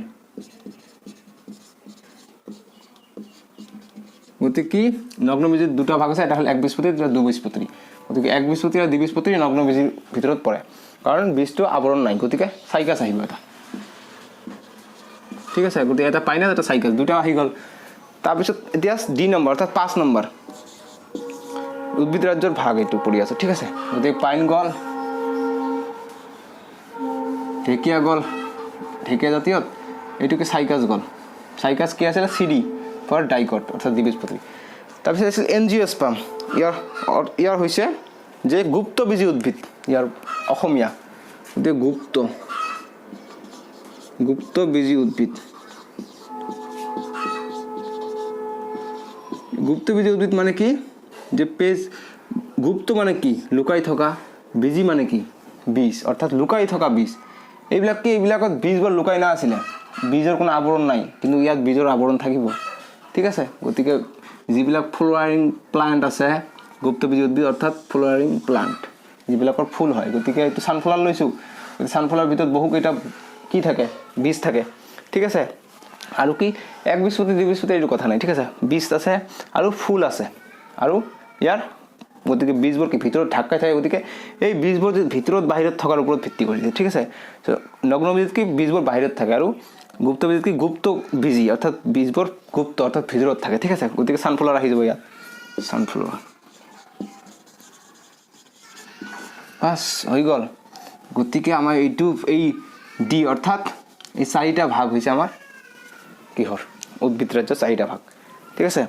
গতিকে কি নগ্নবীজীৰ দুটা ভাগ আছে এটা হ'ল একবীজপত্ৰী এটা দুবীজপত্ৰী গতিকে একবীজপত্ৰী আৰু দ্বিবীজপত্ৰী নগ্নবীজীৰ ভিতৰত পৰে কাৰণ বীজটো আৱৰণ নাই গতিকে চাইকাছ আহিব এটা ঠিক আছে গতিকে এটা পাইনাছ এটা চাইকাছ দুটা আহি গ'ল তাৰপিছত এতিয়া ডি নম্বৰ অৰ্থাৎ 5 নম্বৰ উদ্ভিদ ৰাজ্যৰ ভাগ এইটো পৰি আছে ঠিক আছে গতিকে পাইন গ'ল ঢেকীয়া গ'ল ঢেকীয়া জাতীয়ত এইটোকে চাইকাছ গ'ল চাইকাছ কি আছিলে CD ফৰ ডাইকট অৰ্থাৎ দ্বিবীজপত্ৰী তাৰপিছত আছিল এনজিওস্পাৰ্ম ইয়াৰ হৈছে যে গুপ্তবীজী উদ্ভিদ ইয়াৰ অসমীয়া গতিকে গুপ্তবীজী উদ্ভিদ মানে কি যে গুপ্ত মানে কি লুকাই থকা বীজী মানে কি বীজ অৰ্থাৎ লুকাই থকা বীজ এইবিলাকত বীজবোৰ লুকাই নাছিলে বীজৰ কোনো আৱৰণ নাই কিন্তু ইয়াত বীজৰ আৱৰণ থাকিব ঠিক আছে গতিকে যিবিলাক ফ্লাৱাৰিং প্লান্ট আছে গুপ্তবীজী উদ্ভিদ অৰ্থাৎ ফ্লাৱাৰিং প্লান্ট যিবিলাকৰ ফুল হয় গতিকে এইটো ছানফ্লাৱাৰ লৈছোঁ ছানফ্লাৱাৰ ভিতৰত বহুকেইটা কি থাকে বীজ থাকে ঠিক আছে আৰু কি এক বীজপতি দুই বীজপতি এইটো কথা নাই ঠিক আছে বীজ আছে আৰু ফুল আছে আৰু ইয়াৰ গতিকে বীজবোৰ কি ভিতৰত ঢাকাই থাকে গতিকে এই বীজবোৰ ভিতৰত বাহিৰত থকাৰ ওপৰত ভিত্তি কৰিছে ঠিক আছে নগ্ন বীজ কি বীজবোৰ বাহিৰত থাকে আৰু গুপ্ত বীজ কি গুপ্ত বীজি অৰ্থাৎ বীজবোৰ গুপ্ত অৰ্থাৎ ভিতৰত থাকে ঠিক আছে গতিকে ছানফ্লাৱাৰ আহি যাব ইয়াত ছানফ্লাৱাৰ বাস হৈ গ'ল গতিকে আমাৰ এইটো এই ডি অৰ্থাৎ এই চাৰিটা ভাগ হৈছে আমাৰ কিহৰ উদ্ভিদ ৰাজ্য চাৰিটা ভাগ ঠিক আছে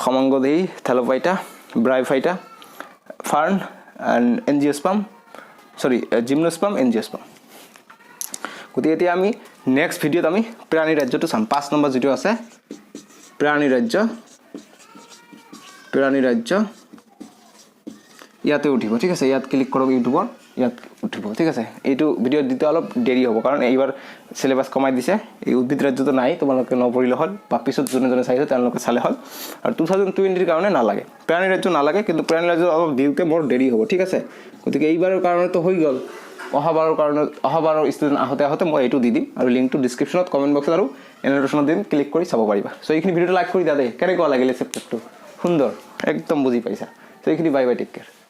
সমাংগদেহী থেলোফাইটা ব্ৰায়োফাইটা ফাৰ্ন এণ্ড এনজিওস্পাৰ্ম জিমনোস্পাৰ্ম এনজিওস্পাৰ্ম গতিকে এতিয়া আমি নেক্সট ভিডিঅ'ত আমি প্ৰাণী ৰাজ্যটো চাম 5 নম্বৰ যিটো আছে প্ৰাণী ৰাজ্য ইয়াতে উঠিব ঠিক আছে ইয়াত ক্লিক কৰক ইউটিউবৰ ইয়াত উঠিব ঠিক আছে এইটো ভিডিঅ' দিতে অলপ দেৰি হ'ব কাৰণ এইবাৰ সিলেবাছ কমাই দিছে এই উদ্ভিদ ৰাজ্যটো নাই তোমালোকে নপঢ়িলে হ'ল বা পিছত যোনে চাইছে তেওঁলোকে চালে হ'ল আৰু 2020 কাৰণে নালাগে প্ৰাণী ৰাজ্য নালাগে কিন্তু প্ৰাণী ৰাজ্য অলপ দিওঁতে বৰ দেৰি হ'ব ঠিক আছে গতিকে এইবাৰৰ কাৰণেতো হৈ গ'ল অহাবাৰৰ ষ্টুডেণ্ট আহোঁতে মই এইটো দি দিম আৰু লিংকটো ডিছক্ৰিপশ্যনত কমেণ্ট বক্সত আৰু এন'টেশ্যনত দিম ক্লিক কৰি চাব পাৰিবা চ' এইখিনি ভিডিঅ'টো লাইক কৰি দিয়া দেই কেনেকুৱা লাগিলে চেপ্টাৰটো সুন্দৰ একদম বুজি পাইছা চ' এইখিনি বাই টেক কেয়াৰ